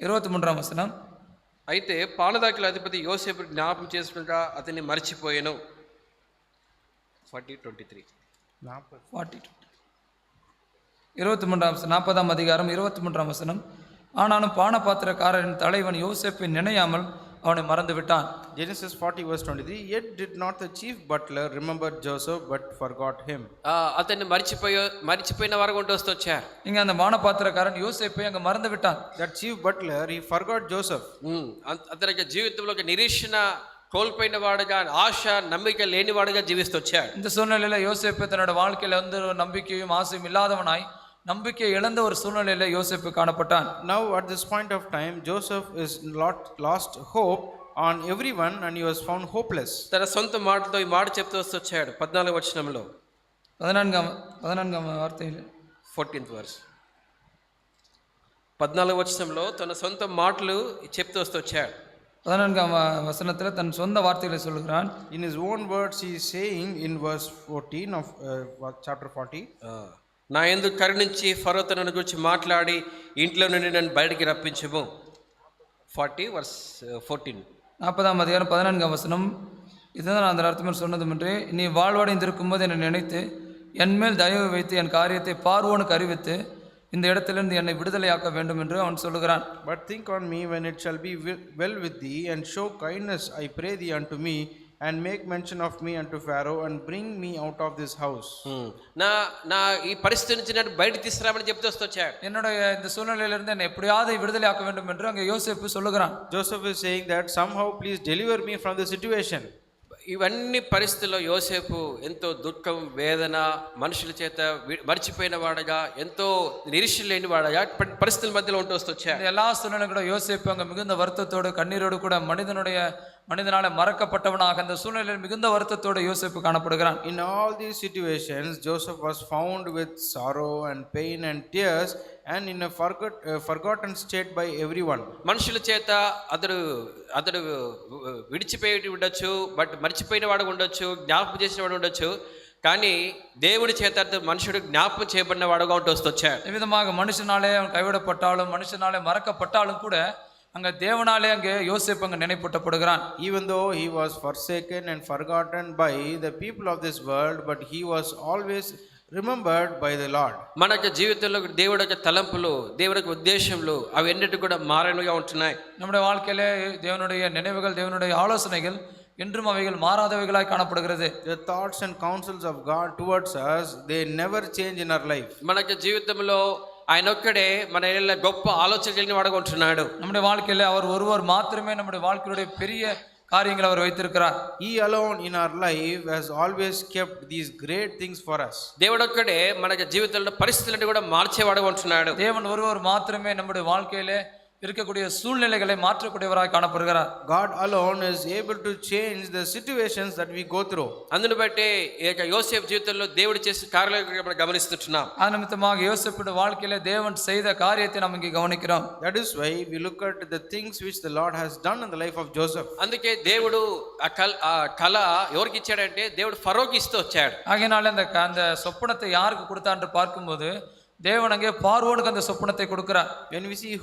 23ஆம் வசனம், అయితే పానదాకుల అధిపతి యోసేపు జ్ఞాపకం చేసుకునగా అతన్ని మర్చిపోయాను. 40:23 40ஆம் அதிகாரம் 23ஆம் வசனம், ஆனாலும் பானபாத்திரக்காரரின் தலைவன் யோசேப்பை நினையாமல் அவனை மறந்து விட்டான். Genesis 40 verse 23, yet did not the chief butler remember Joseph but forgot him. అతన్ని మరిచిపోయిన వారు కొంటూ వస్తూ వచ్చారు. இங்க அந்த பானபாத்திரக்காரன் யோசேப்பை அங்க மறந்து விட்டான். That chief butler, he forgot Joseph. అతని యొక్క జీవితంలో ఒక నిరీక్షణ కోల్పోయిన వాడుగా, ఆశ నమ్మిక లేనివాడుగా జీవిస్తూ వచ్చాడు. இந்த சூழ்நிலையில யோசேப்பு தன்னோட வாழ்க்கையில வந்து ஒரு நம்பிக்கையும் ஆசையும் இல்லாதவனாய் நம்பிக்கை இழந்த ஒரு சூழ்நிலையில யோசேப்பு காணப்பட்டான். Now at this point of time, Joseph is lost hope on everyone and he was found hopeless. తన సొంత మాటతో ఈ మాట చెప్తూ వస్తూ వచ్చాడు 14వ వచనంలో. 14వ వార్తയിൽ 14th verse. 14వ వచనంలో తన సొంత మాటలు చెప్తూ వస్తూ వచ్చాడు. 14వ வசனத்துல தன் சொந்த வார்த்தைகளை சொல்லுகிறான். In his own words he is saying in verse 14 of chapter 40, నా యందు కరుణించి ఫరోతో నన్ను గురించి మాట్లాడి ఇంట్లో నుండి నన్ను బయటికి రప్పించుము. 40 verse 14. 40ஆம் அதிகாரம் 14ஆம் வசனம். இதுதான் நான் அந்த அர்த்தம் சொன்னதுமின்றி, நீ வாழ்வடைந்திருக்கும் போது என்னை நினைத்து என்மேல் தயவு வைத்து என் காரியத்தை பார்வோனுக்கு அறிவித்து இந்த இடத்திலிருந்து என்னை விடுதலையாக்க வேண்டும் என்று அவன் சொல்லுகிறான். but think on me when it shall be well with thee, and show kindness I pray thee unto me, and make mention of me unto Pharaoh, and bring me out of this house. నా ఈ పరిస్థితి నుంచి నన్ను బయట తీసుకురామని చెప్తూ వచ్చాడు. என்னுடைய இந்த சூழ்நிலையிலிருந்து என்னை எப்படியாவது விடுதலையாக்க வேண்டும் என்று அங்கே யோசேப்பு சொல்லுகிறான். Joseph is saying that somehow please deliver me from the situation. ఇవన్నీ పరిస్థితుల్లో యోసేపు ఎంతో దుఃఖం, వేదన, మనుషుల చేత మర్చిపోయిన వాడగా, ఎంతో నిరీక్షణ లేని వాడగా పరిస్థితుల మధ్యలో ఉంటూ వచ్చాడు. எல்லா சூழ்நிலையும் கூட யோசேப்பு அங்கே மிகுந்த வருத்தத்தோடு கண்ணீரோடு கூட மனிதனால மறக்கப்பட்டவனாக அந்த சூழ்நிலையில் மிகுந்த வருத்தத்தோடு யோசேப்பு காணப்படுகிறான். In all these situations Joseph was found with sorrow and pain and tears, and in a forgotten state by everyone. మనుషుల చేత అతడు విడిచిపోయి ఉండొచ్చు, బట్ మర్చిపోయిన వాడు ఉండొచ్చు, జ్ఞాపకం చేసిన వాడు ఉండొచ్చు, కానీ దేవుడి చేత మనుషుడు జ్ఞాపకం చేయబడిన వాడుగా ఉంటూ వచ్చాడు. ఈ విధமாக మనుషనాலே அவன் கைவிடப்பட்டாலும் மனுஷனாலே மறக்கப்பட்டாலும் கூட அங்க தேவனாலே அங்கே யோசேப்பு அங்கே நினைப்பூட்டப்படுகிறான். Even though he was forsaken and forgotten by the people of this world, but he was always remembered by the Lord. మనకు జీవితంలో దేవుడి యొక్క తలంపులు, దేవుడి యొక్క ఉద్దేశములు అవి ఎన్నిటి కూడా మారనుగా ఉంటున్నాయి. நம்முடைய வாழ்க்கையிலே தேவனுடைய நினைவுகள், தேவனுடைய ஆலோசனைகள் என்றும் அவைகள் மாறாதவைகளாய் காணப்படுகிறது. The thoughts and counsels of God towards us, they never change in our life. మనకు జీవితంలో ఆయన ఒక్కడే మన గొప్ప ఆలోచన కలిగిన వాడుగా ఉంటున్నాడు. நம்முடைய வாழ்க்கையில அவர் ஒருவர் மாத்திரமே நம்முடைய வாழ்க்கையுடைய பெரிய காரியங்களை அவர் வைத்திருக்கிறார். He alone in our life has always kept these great things for us. దేవుడు ఒక్కడే మన జీవితంలో పరిస్థితులను కూడా మార్చేవాడుగా ఉంటున్నాడు. தேவன் ஒருவர் மாத்திரமே நம்முடைய வாழ்க்கையிலே இருக்கக்கூடிய சூழ்நிலைகளை மாற்றக்கூடியவராய் காணப்படுகிறார். God alone is able to change the situations that we go through. అందును బట్టి యోసేపు జీవితంలో దేవుడు చేసిన కార్యాలను మనం గమనిస్తున్నాం. ఆ నిమిత్తமாக யோசேப்புடைய வாழ்க்கையில தேவன் செய்த காரியத்தை நாம் இங்கே கவனிக்கிறோம். That is why we look at the things which the Lord has done in the life of Joseph. అందుకే దేవుడు ఆ కళ ఎవరికి ఇచ్చాడంటే దేవుడు ఫరోకి ఇస్తూ వచ్చాడు. ஆகையினால அந்த சொப்பனத்தை யாருக்கு கொடுத்தான்னு பார்க்கும்போது தேவன் அங்கே பார்வோனுக்கு அந்த சொப்பனத்தை கொடுக்கிறார். When we see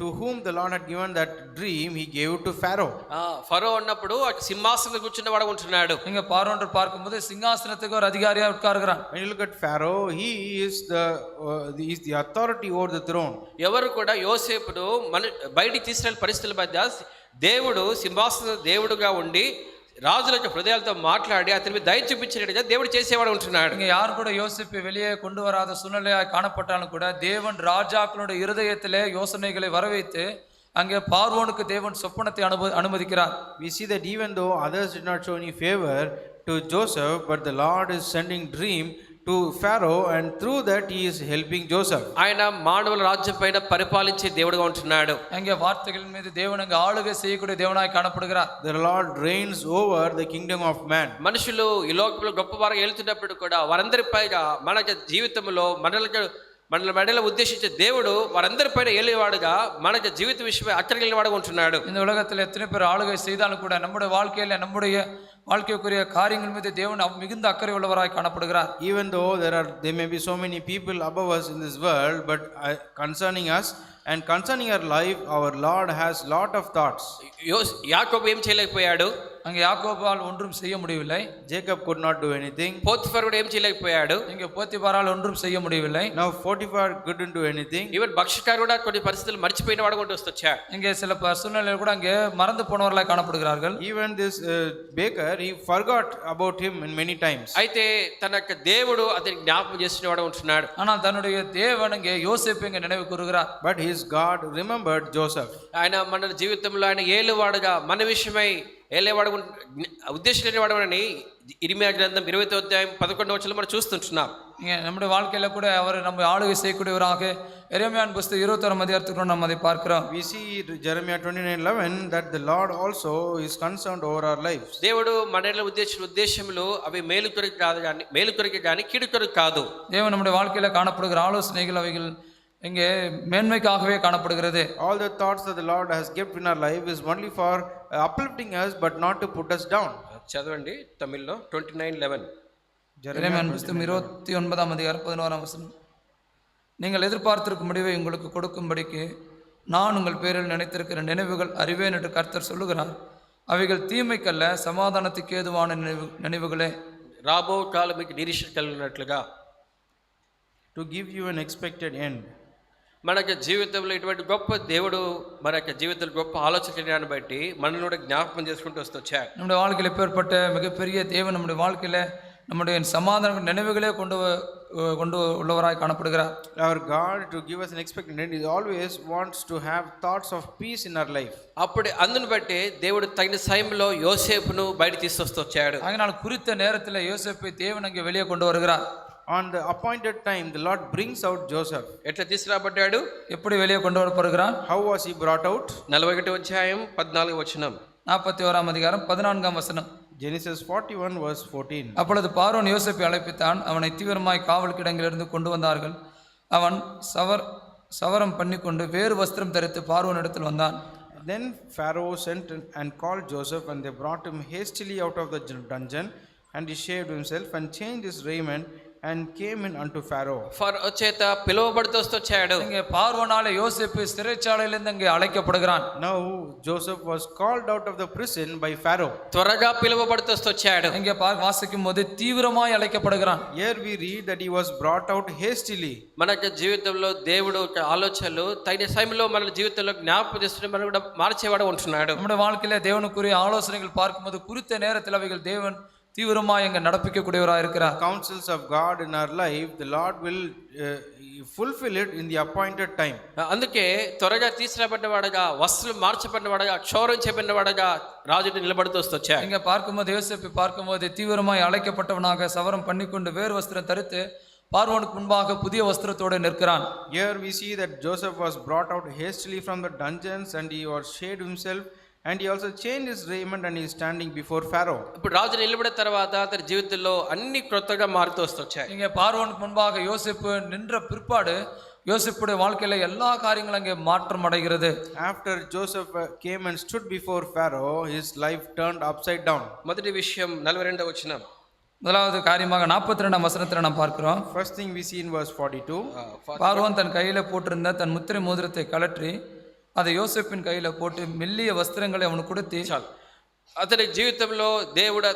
to whom the Lord had given that dream, he gave it to Pharaoh. ఫరో అన్నప్పుడు సింహాసనంలో కూర్చున్న వాడు ఉంటున్నాడు. இங்க பார்வோன் பார்க்கும்போது சிங்காசனத்துக்கு ஒரு அதிகாரியா உட்கார்கிறான். When you look at Pharaoh, he is the authority over the throne. ఎవరు కూడా యోసేపును బయటికి తీసుకెళ్ళిన పరిస్థితుల మధ్య దేవుడు సింహాసన దేవుడుగా ఉండి రాజుల యొక్క హృదయాలతో మాట్లాడి అతని మీద దయ చూపించినట్టుగా దేవుడు చేసేవాడు ఉంటున్నాడు. இங்க யார் கூட யோசிப்பை வெளியே கொண்டு வராத சூழ்நிலையாய் காணப்பட்டாலும் கூட தேவன் ராஜாக்களுடைய இருதயத்திலே யோசனைகளை வரவைத்து அங்கே பார்வோனுக்கு தேவன் சொப்பனத்தை அனுமதிக்கிறார். We see that even though others did not show any favor to Joseph, but the Lord is sending dream to Pharaoh, and through that he is helping Joseph. ఆయన మానవుల రాజ్యం పైన పరిపాలించే దేవుడుగా ఉంటున్నాడు. அங்கே வார்த்தைகளின் மீது தேவன் அங்கே ஆளுகை செய்யக்கூடிய தேவனாய் காணப்படுகிறார். The Lord reigns over the kingdom of man. మనుషులు ఈ లోకంలో గొప్పవారుగా వెళ్తున్నప్పుడు కూడా వారందరి పైగా మన జీవితంలో మనల మెడలో ఉద్దేశించే దేవుడు వారందరిపైన ఏలేవాడుగా మన జీవిత విషయమై అక్కడికి వాడుగా ఉంటున్నాడు. இந்த உலகத்தில் எத்தனை பேர் ஆளுகை செய்தாலும் கூட நம்முடைய வாழ்க்கையில நம்முடைய வாழ்க்கைக்குரிய காரியங்கள் மீது தேவன் மிகுந்த அக்கறை உள்ளவராய் காணப்படுகிறார். Even though there may be so many people above us in this world, but concerning us and concerning our life, our Lord has lot of thoughts. యాకోబు ఏం చేయలేకపోయాడు? அங்கே யாக்கோபால் ஒன்றும் செய்ய முடியவில்லை. Jacob could not do anything. Potiphar కూడా ఏం చేయలేకపోయాడు. இங்கே போத்திபாரால் ஒன்றும் செய்ய முடியவில்லை. Now Potiphar couldn't do anything. Even భక్షకారు కూడా కొన్ని పరిస్థితులు మర్చిపోయిన వాడు కూడా వచ్చాడు. இங்கே சில சூழ்நிலையில் கூட அங்கே மறந்து போனவர்களாக காணப்படுகிறார்கள். Even this baker, he forgot about him in many times. అయితే తన యొక్క దేవుడు అతనికి జ్ఞాపకం చేసిన వాడు ఉంటున్నాడు. ஆனால் தன்னுடைய தேவன் இங்கே யோசேப்பு இங்கே நினைவு கூறுகிறார். But his God remembered Joseph. ఆయన మన జీవితంలో ఆయన ఏలువాడుగా మన విషయమై ఏలేవాడు ఉద్దేశించినవాడని ఇర్మియా గ్రంథం 20వ అధ్యాయం 11వ వచనంలో మనం చూస్తుంటున్నాం. இங்கே நம்முடைய வாழ்க்கையில கூட அவர் நம்ம ஆளுகை செய்யக்கூடியவராக எரேமியாவின் புத்தகம் 21ஆம் அதிகாரத்துக்கு நம்ம அதை பார்க்கிறோம். We see Jeremiah 29:11 that the Lord also is concerned over our lives. దేవుడు మనలో ఉద్దేశించిన ఉద్దేశములు అవి మేలు కొరకు కాదు కానీ మేలు కొరకు కానీ కీడు కొరకు కాదు. தேவன் நம்முடைய வாழ்க்கையில காணப்படுகிற ஆலோசனைகள் அவைகள் இங்கே மேன்மைக்காகவே காணப்படுகிறது. All the thoughts that the Lord has given in our life is only for uplifting us but not to put us down. చదవండి తమిళ్లో 29:11. எரேமியாவின் புத்தகம் 29ஆம் அதிகாரம் 11ஆம் வசனம். நீங்கள் எதிர்பார்த்திருக்கும் முடிவை உங்களுக்கு கொடுக்கும்படிக்கு நான் உங்கள் பேரில் நினைத்திருக்கிற நினைவுகள் அறிவேன் என்று கர்த்தர் சொல்லுகிறார். அவைகள் தீமைக்கல்ல சமாதானத்துக்கு ஏதுவான நினைவுகளே. రాబో కాలం మీకు నిరీక్షణ కలిగినట్లుగా To give you an expected end. మన యొక్క జీవితంలో ఇటువంటి గొప్ప దేవుడు మన యొక్క జీవితంలో గొప్ప ఆలోచనని బట్టి మనల్ని కూడా జ్ఞాపకం చేసుకుంటూ వచ్చాడు. நம்முடைய வாழ்க்கையில் எப்பேற்பட்ட மிகப்பெரிய தேவன் நம்முடைய வாழ்க்கையில நம்முடைய சமாதான நினைவுகளே கொண்டு உள்ளவராய் காணப்படுகிறார். Our God, to give us an expected end, He always wants to have thoughts of peace in our life. అప్పుడు అందుని బట్టి దేవుడు తగిన సమయంలో యోసేపును బయట తీసుకొస్తూ వచ్చాడు. அதனால் குறித்த நேரத்தில் யோசேப்பை தேவன் அங்கே வெளியே கொண்டு வருகிறார். On the appointed time, the Lord brings out Joseph. ఎట్లా తీసుకురాబడ్డాడు? எப்படி வெளியே கொண்டு வரப்படுகிறார்? How was he brought out? 41వ అధ్యాయం 14వ వచనం. 41ஆம் அதிகாரம் 14ஆம் வசனம். Genesis 41 verse 14. அப்பொழுது பார்வோன் யோசேப்பை அழைப்பித்தான். அவனை தீவிரமாய் காவல் கிடங்கிலிருந்து கொண்டு வந்தார்கள். அவன் சவரம் பண்ணிக்கொண்டு வேறு வஸ்திரம் தரித்து பார்வோன் இடத்தில் வந்தான். Then Pharaoh sent and called Joseph, and they brought him hastily out of the dungeon, and he shaved himself and changed his raiment and came in unto Pharaoh. ఫరో చేత పిలువబడుతూ వచ్చాడు. இங்கே பார்வோனாலே யோசேப்பு சிறைச்சாலையிலிருந்து அங்கே அழைக்கப்படுகிறான். Now Joseph was called out of the prison by Pharaoh. త్వరగా పిలువబడుతూ వచ్చాడు. இங்கே வாசிக்கும் போது தீவிரமாய் அழைக்கப்படுகிறான். Here we read that he was brought out hastily. మన యొక్క జీవితంలో దేవుడు యొక్క ఆలోచనలు తగిన సమయంలో మన జీవితంలో జ్ఞాపకం చేస్తున్న మనం కూడా మార్చేవాడు ఉంటున్నాడు. நம்முடைய வாழ்க்கையில தேவனுக்குரிய ஆலோசனைகள் பார்க்கும்போது குறித்த நேரத்தில் அவைகள் தேவன் தீவிரமாய் அங்கே நடப்பிக்கக்கூடியவராக இருக்கிறார். Counsels of God in our life, the Lord will fulfill it in the appointed time. అందుకే త్వరగా తీసుకురాబడినవాడుగా వస్త్రం మార్చబడినవాడుగా క్షౌరించబడినవాడుగా రాజుని నిలబడుతూ వచ్చాడు. இங்கே பார்க்கும்போது யோசேப்பை பார்க்கும்போது தீவிரமாய் அழைக்கப்பட்டவனாக சவரம் பண்ணிக்கொண்டு வேறு வஸ்திரம் தரித்து பார்வோனுக்கு முன்பாக புதிய வஸ்திரத்தோடு நிற்கிறான். Here we see that Joseph was brought out hastily from the dungeons, and he was shaved himself, and he also changed his raiment, and he is standing before Pharaoh. ఇప్పుడు రాజు నిలబడిన తర్వాత అతని జీవితంలో అన్ని క్రొత్తగా మారుతూ వచ్చాయి. இங்கே பார்வோனுக்கு முன்பாக யோசேப்பு நின்ற பிற்பாடு யோசேப்புடைய வாழ்க்கையில எல்லா காரியங்களும் அங்கே மாற்றம் அடைகிறது. After Joseph came and stood before Pharaoh, his life turned upside down. మొదటి విషయం 42వ వచనం. முதலாவது காரியமாக 42ஆம் வசனத்தில் நாம் பார்க்கிறோம். First thing we see in verse 42. பார்வோன் தன் கையில போட்டிருந்த தன் முத்திரை மோதிரத்தை கழற்றி அதை யோசேப்பின் கையில போட்டு மெல்லிய வஸ்திரங்களை அவனுக்கு கொடுத்து చాలు అతని జీవితంలో దేవుడు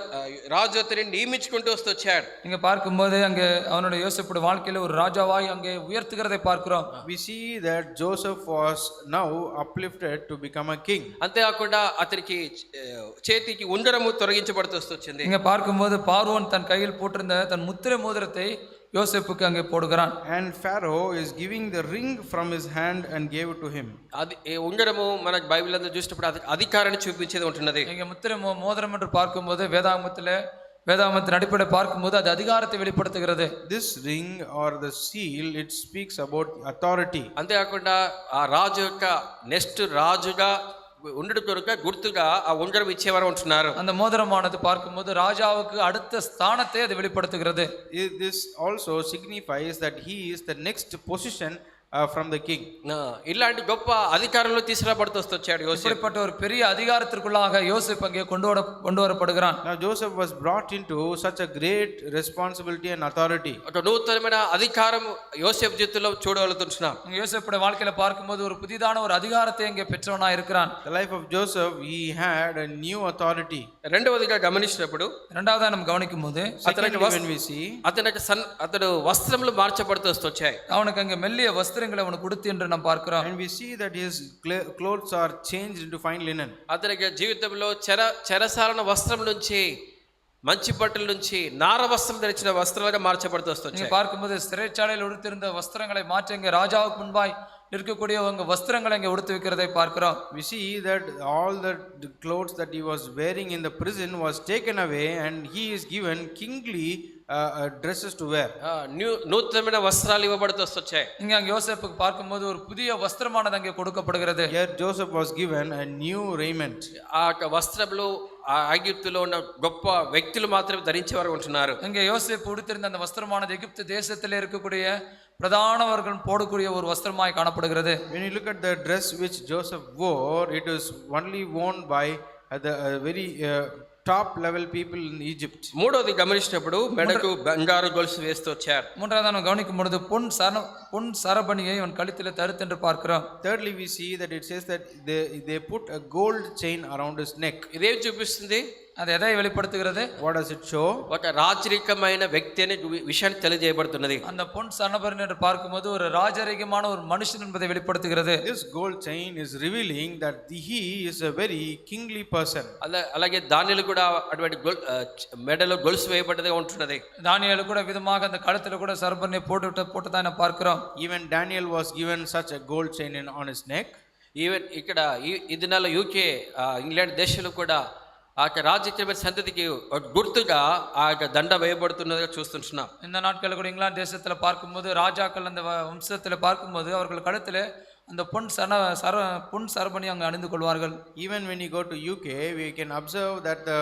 రాజు అతని నియమించుకుంటూ వచ్చాడు. இங்க பார்க்கும்போது அங்கே அவனுடைய யோசேப்புடைய வாழ்க்கையில ஒரு ராஜாவாய் அங்கே உயர்த்துகிறதை பார்க்கிறோம். We see that Joseph was now uplifted to become a king. అంతేకాకుండా అతనికి చేతికి ఉంగరము తొలగించబడుతూ వచ్చింది. இங்க பார்க்கும்போது பார்வோன் தன் கையில் போட்டிருந்த தன் முத்திரை மோதிரத்தை யோசேப்புக்கு அங்கே போடுகிறான். And Pharaoh is giving the ring from his hand and gave it to him. అది ఉంగరము మన బైబిల్ అంతా చూసినప్పుడు అధికారాన్ని చూపించేది ఉంటున్నది. இங்க முத்திரை மோதிரம் என்று பார்க்கும்போது வேதாகமத்தின் அடிப்படை பார்க்கும்போது அது அதிகாரத்தை வெளிப்படுத்துகிறது. This ring or the seal, it speaks about authority. అంతేకాకుండా ఆ రాజు యొక్క నెక్స్ట్ రాజుగా ఉండడు కొరకు గుర్తుగా ఆ ఉంగరం ఇచ్చేవారు ఉంటున్నారు. அந்த மோதிரமானது பார்க்கும்போது ராஜாவுக்கு அடுத்த ஸ்தானத்தை அது வெளிப்படுத்துகிறது. This also signifies that he is the next position from the king. ఇలాంటి గొప్ప అధికారంలో తీసుకురాబడుతూ వచ్చాడు యోసేపు. இப்படிப்பட்ட ஒரு பெரிய அதிகாரத்திற்குள்ளாக யோசேப்பு அங்கே கொண்டு வரப்படுகிறான். Now Joseph was brought into such a great responsibility and authority. ఒక నూతనమైన అధికారం యోసేపు జీవితంలో చూడగలుగుతున్నాం. யோசேப்புடைய வாழ்க்கையில பார்க்கும்போது ஒரு புதிதான ஒரு அதிகாரத்தை அங்கே பெற்றவனா இருக்கிறான். The life of Joseph, he had a new authority. రెండవదిగా గమనించినప్పుడు இரண்டாவதா நம்ம கவனிக்கும் போது Secondly, when we see, అతడు వస్త్రములు మార్చబడుతూ వచ్చాయి. அவனுக்கு அங்கே மெல்லிய வஸ்திரங்களை அவனுக்கு கொடுத்து என்று நாம் பார்க்கிறோம். and we see that his clothes are changed into fine linen. అతనికి జీవితంలో చెరసాలన వస్త్రం నుంచి మంచి బట్టల నుంచి నార వస్త్రం ధరించిన వస్త్రాలుగా మార్చబడుతూ நீங்க వచ్చాయి. பார்க்கும்போது சிறைச்சாலையில் உடுத்திருந்த வஸ்திரங்களை மாற்றி அங்கே ராஜாவுக்கு முன்பாய் இருக்கக்கூடிய உங்க வஸ்திரங்களை அங்கே உடுத்து வைக்கிறதை பார்க்கிறோம். We see that all the clothes that he was wearing in the prison was taken away and he is given kingly dresses to wear. నూతనమైన వస్త్రాలు ఇవ్వబడుతూ వచ్చాయి. இங்க அங்கே யோசேப்புக்கு பார்க்கும்போது ஒரு புதிய வஸ்திரமானது அங்கே கொடுக்கப்படுகிறது. Here Joseph was given a new raiment. ఆ వస్త్రములు ఆ ఐగుప్తులో ఉన్న గొప్ప వ్యక్తులు మాత్రమే ధరించేవారు ఉంటున్నారు. இங்கே யோசேப்பு உடுத்திருந்த அந்த வஸ்திரமானது எகிப்து தேசத்தில் இருக்கக்கூடிய பிரதானவர்கள் போடக்கூடிய ஒரு வஸ்திரமாய் காணப்படுகிறது. When you look at the dress which Joseph wore, it is only worn by the very top level people in Egypt. మూడోది గమనించినప్పుడు మెడకు బంగారు గొలుసు వేస్తూ వచ్చారు. மூன்றாவது நாம் கவனிக்கும் பொழுது பொன் சரபணியை அவன் கழுத்திலே தரித்து என்று பார்க்கிறோம். Thirdly, we see that it says that they put a gold chain around his neck. ఇదేం చూపిస్తుంది? அது எதை வெளிப்படுத்துகிறது? What does it show? ఒక రాజరికమైన వ్యక్తి అనే విషయాన్ని తెలియజేయబడుతున్నది. அந்த பொன் சரபணி என்று பார்க்கும்போது ஒரு ராஜரிகமான ஒரு மனுஷன் என்பதை வெளிப்படுத்துகிறது. This gold chain is revealing that he is a very kingly person. అలాగే దానిలో కూడా అటువంటి మెడలో గొలుసు వేయబడ్డదిగా ఉంటున్నది. தானியேலு கூட விதமாக அந்த கழுத்துல கூட சரபணியை போட்டுதான் நாம் பார்க்கிறோம். Even Daniel was given such a gold chain on his neck. Even ఇక్కడ ఈ దినాల్లో యూకే ఇంగ్లాండ్ దేశంలో కూడా ఆ రాజకీయ సంతతికి గుర్తుగా ఆ దండ వేయబడుతున్నదిగా చూస్తున్నాం. இந்த நாட்களில் கூட இங்கிலாந்து தேசத்தில் பார்க்கும்போது ராஜாக்கள் அந்த வம்சத்தில் பார்க்கும்போது அவர்கள் கழுத்தில் அந்த பொன் சரபணி அங்கே அணிந்து கொள்வார்கள். Even when you go to UK, we can observe that the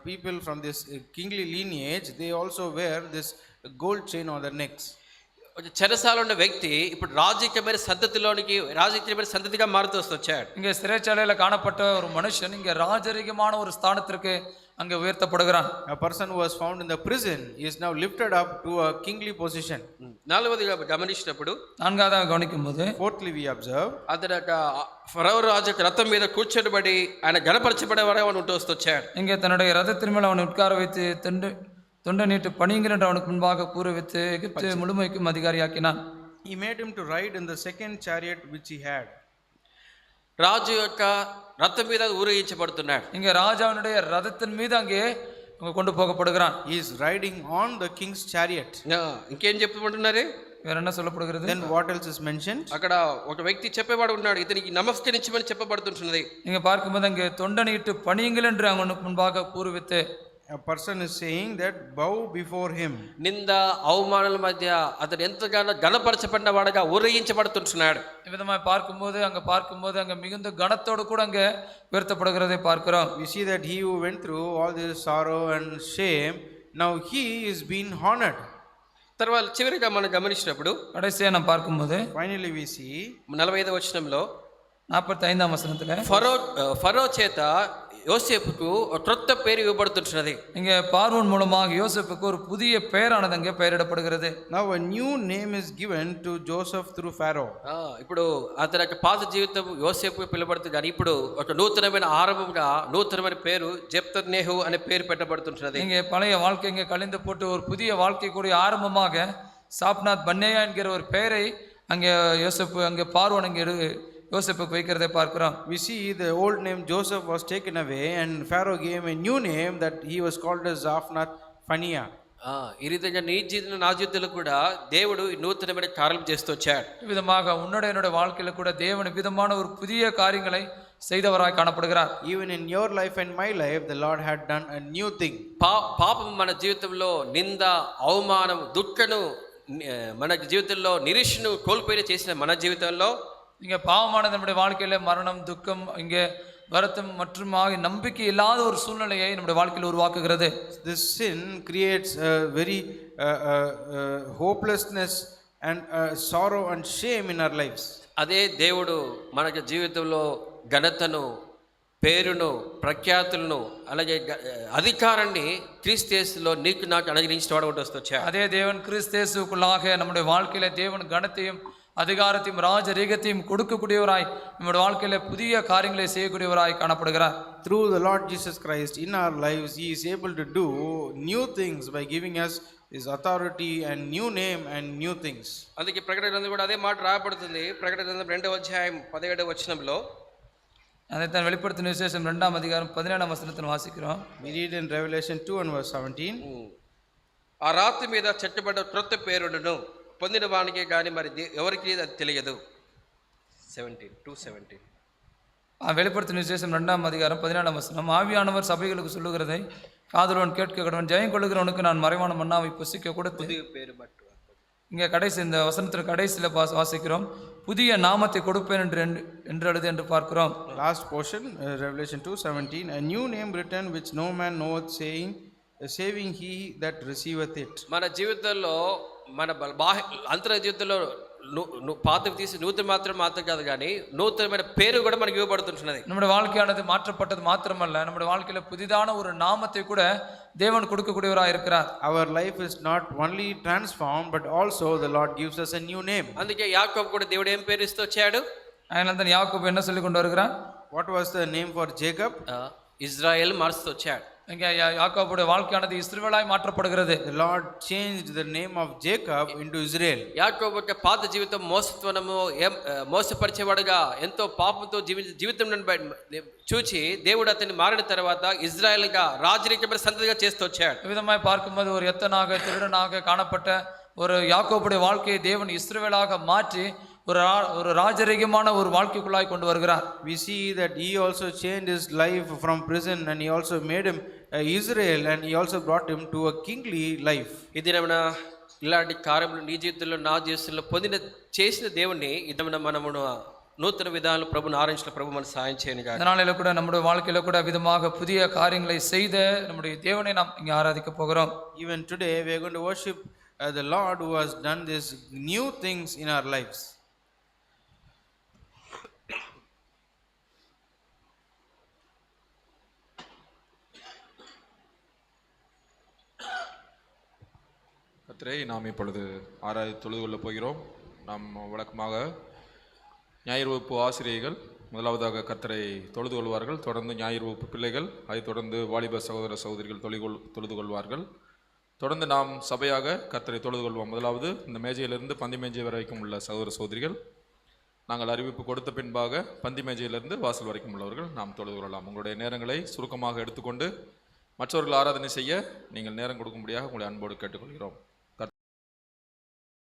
people from this kingly lineage, they also wear this gold chain on their necks. చెరసాల ఉన్న వ్యక్తి ఇప్పుడు రాజకీయమైన సంతతిగా మారుతూ వచ్చాడు. இங்கே சிறைச்சாலையில் காணப்பட்ட ஒரு மனுஷன் இங்கே ராஜரிகமான ஒரு ஸ்தானத்திற்கு அங்கே உயர்த்தப்படுகிறான். A person who was found in the prison is now lifted up to a kingly position. నాలుగవదిగా గమనించినప్పుడు நான்காவதாக கவனிக்கும் போது Fourthly, we observe అతడు ఫరో రాజు రథం మీద కూర్చోబడి ఆయన గణపరచబడేవాడే அவன் ఉంటూ వచ్చాడు. இங்கே தன்னுடைய ரதத்தின் மேல் அவனை உட்கார வைத்து தொண்டை நீட்டு பணியுங்கள் என்று அவனுக்கு முன்பாக கூற வைத்து எகிப்து முழுமைக்கும் அதிகாரியாக்கினான். he made him to ride in the second chariot which he had. రాజు యొక్క రథం మీద ఊరేగించబడుతున్నాడు. இங்கே ராஜாவினுடைய ரதத்தின் மீது அங்கே கொண்டு போகப்படுகிறான். He is riding on the king's chariot. ఇంకేం చెప్పమంటున్నారు? வேற என்ன சொல்லப்படுகிறது? Then what else is mentioned? అక్కడ ఒక వ్యక్తి చెప్పేవాడు ఉన్నాడు, ఇతనికి నమస్కరించమని చెప్పబడుతుంటున్నది. நீங்க பார்க்கும்போது அங்கே தொண்டை நீட்டு பணியுங்கள் என்று அவனுக்கு முன்பாக கூற வைத்து A person is saying that bow before him. నింద అవమానాల మధ్య అతను ఎంతగానో గణపరచబడిన వాడుగా ఊరేగించబడుతుంటున్నాడు. ఈ విధంగా பார்க்கும்போது அங்கே மிகுந்த கனத்தோடு கூட அங்கே உயர்த்தப்படுகிறதை பார்க்கிறோம். We see that he who went through all this sorrow and shame, now he is being honored. తర్వాత చివరిగా మనం గమనించినప్పుడు கடைசியா நாம் பார்க்கும்போது Finally, we see 45వ వచనంలో 45ஆம் வசனத்துல ఫరో చేత யோசேப்புக்கு ஒரு క్రొత్త పేరు ఇవ్వబడుతున్నది. இங்கே பார்வோன் மூலமாக யோசேப்புக்கு ஒரு புதிய பெயரானது அங்கே பெயரிடப்படுகிறது. now a new name is given to Joseph through Pharaoh. ఇప్పుడు అతని యొక్క పాత జీవితం యోసేపుకు పిలువబడుతుంది, కానీ ఇప్పుడు ఒక నూతనమైన ఆరంభంగా నూతనమైన పేరు జెఫ్తనేహు అనే పేరు పెట్టబడుతున్నది. இங்கே பழைய வாழ்க்கை இங்கே கழிந்து போட்டு ஒரு புதிய வாழ்க்கை கூடிய ஆரம்பமாக சாப்நாத் பன்னேயா என்கிற ஒரு பெயரை அங்கே யோசேப்பு அங்கே பார்வோன் அங்கே யோசேப்புக்கு வைக்கிறதை பார்க்கிறோம். We see the old name Joseph was taken away and Pharaoh gave him a new name that he was called as Zaphnath Phaneah. ఈ విధంగా నీ జీవితంలో నా జీవితంలో కూడా దేవుడు నూతనమైన కార్యం చేస్తూ వచ్చాడు. ఈ విధமாக என்னுடைய வாழ்க்கையில கூட தேவன் விதமான ஒரு புதிய காரியங்களை செய்தவராய் காணப்படுகிறார். Even in your life and my life, the Lord had done a new thing. పాపం మన జీవితంలో నింద, అవమానం, దుఃఖను మన జీవితంలో నిరీక్షను కోల్పోయిన చేసిన మన జీవితంలో இங்கே பாவமானது நம்முடைய வாழ்க்கையில மரணம், துக்கம், இங்கே வருத்தம் மற்றும் நம்பிக்கை இல்லாத ஒரு சூழ்நிலையை நம்முடைய வாழ்க்கையில் உருவாக்குகிறது. This sin creates a very hopelessness and sorrow and shame in our lives. అదే దేవుడు మనకు జీవితంలో ఘనతను, పేరును, ప్రఖ్యాతులను, అలాగే అధికారాన్ని క్రీస్తు యేసులో నీకు నాకు అనుగ్రహించిన వాడు ఒకటి వచ్చాడు. அதே தேவன் கிறிஸ்து இயேசுக்குள்ளாக நம்முடைய வாழ்க்கையில தேவன் கனத்தையும் அதிகாரத்தையும் ராஜரீகத்தையும் கொடுக்கக்கூடியவராய் நம்முடைய வாழ்க்கையில புதிய காரியங்களை செய்யக்கூடியவராய் காணப்படுகிறார். Through the Lord Jesus Christ in our lives, He is able to do new things by giving us His authority and new name and new things. అందుకే ప్రకటన గ్రంథం కూడా అదే మాట రాయబడుతుంది. ప్రకటన గ్రంథం 2వ అధ్యాయం 17వ వచనంలో அதைத்தான் வெளிப்படுத்தின விசேஷம் 2ஆம் அதிகாரம் 17ஆம் வசனத்தில் வாசிக்கிறோம். We read in Revelation 2 and verse 17. ఆ రాతి మీద చెట్టబడ్డ క్రొత్త పేరును పొందిన వానికే కానీ మరి ఎవరికి అది తెలియదు. 2:17 வெளிப்படுத்தின விசேஷம் 2ஆம் அதிகாரம் 17ஆம் வசனம். ஆவியானவர் சபைகளுக்கு சொல்லுகிறதை காதுலவன் கேட்க கடவன், ஜெயம் கொள்ளுகிறவனுக்கு நான் மறைவான மன்னாவை புசிக்க கொடுத்து. పేరు బట్టు இங்கே கடைசி இந்த வசனத்தில் கடைசியில் வாசிக்கிறோம், புதிய நாமத்தை கொடுப்பேன் என்று எழுது என்று பார்க்கிறோம். Last portion, Revelation 2:17. A new name written which no man knoweth, saying, saving he that receiveth it. మన జీవితంలో మన అంతర జీవితంలో పాతవి తీసి నూతన మాత్రం కాదు కానీ నూతనమైన పేరు కూడా మనకి ఇవ్వబడుతుంటున్నది. நம்முடைய வாழ்க்கையானது மாற்றப்பட்டது மாத்திரமல்ல, நம்முடைய வாழ்க்கையில புதிதான ஒரு நாமத்தை கூட தேவன் கொடுக்கக்கூடியவராக இருக்கிறார். Our life is not only transformed, but also the Lord gives us a new name. అందుకే యాకోబు కూడా దేవుడు ఏం పేరు ఇస్తూ వచ్చాడు? ఆయన యాకోబు என்ன சொல்லி கொண்டு வருகிறார்? What was the name for Jacob? Israel మారుస్తూ వచ్చాడు. இங்கே யாக்கோபுடைய வாழ்க்கையானது இஸ்ரவேலாய் மாற்றப்படுகிறது. The Lord changed the name of Jacob into Israel. యాకోబు యొక్క పాత జీవితం మోసత్వము, మోసపరిచేవాడుగా ఎంతో పాపంతో జీవితం చూచి దేవుడు అతన్ని మారిన తర్వాత ఇజ్రాయెల్గా రాజరికమైన సంతతిగా చేస్తూ వచ్చాడు. விதமாய் பார்க்கும்போது ஒரு எத்தனாக திருடனாக காணப்பட்ட ஒரு யாக்கோபுடைய வாழ்க்கையை தேவன் இஸ்ரவேலாக மாற்றி ஒரு ராஜரீகமான ஒரு வாழ்க்கைக்குள்ளாய் கொண்டு வருகிறார். We see that he also changed his life from prison, and he also made him Israel, and he also brought him to a kingly life. ఇదినమన ఇలాంటి కార్యములు నీ జీవితంలో నా జీవితంలో చేసిన దేవుణ్ణి ఇదమన మనము నూతన విధానాలు ప్రభుని ఆరాధించిన ప్రభు మనకు సహాయం చేయను గాక. இதனால கூட நம்முடைய வாழ்க்கையில கூட விதமாக புதிய காரியங்களை செய்த நம்முடைய தேவனை நாம் இங்கே ஆராதிக்க போகிறோம். Even today we are going to worship the Lord who has done these new things in our lives. கர்த்தரை நாம் இப்பொழுது தொழுது கொள்ளப் போகிறோம். நாம் வழக்கமாக ஞாயிறு வகுப்பு ஆசிரியர்கள் முதலாவதாக கர்த்தரை தொழுது கொள்வார்கள். தொடர்ந்து ஞாயிறு வகுப்பு பிள்ளைகள், அதைத் தொடர்ந்து வாலிப சகோதர சகோதரிகள் தொழுது கொள்வார்கள். தொடர்ந்து நாம் சபையாக கர்த்தரை தொழுது கொள்வோம். முதலாவது இந்த மேஜையிலிருந்து பந்தி மேஜை வரைக்கும் உள்ள சகோதர சகோதரிகள், நாங்கள் அறிவிப்பு கொடுத்த பின்பாக பந்தி மேஜையிலிருந்து வாசல் வரைக்கும் உள்ளவர்கள் நாம் தொழுது கொள்ளலாம். உங்களுடைய நேரங்களை சுருக்கமாக எடுத்துக்கொண்டு மற்றவர்கள் ஆராதனை செய்ய நீங்கள் நேரம் கொடுக்கும்படியாக உங்களை அன்போடு கேட்டுக்கொள்கிறோம்.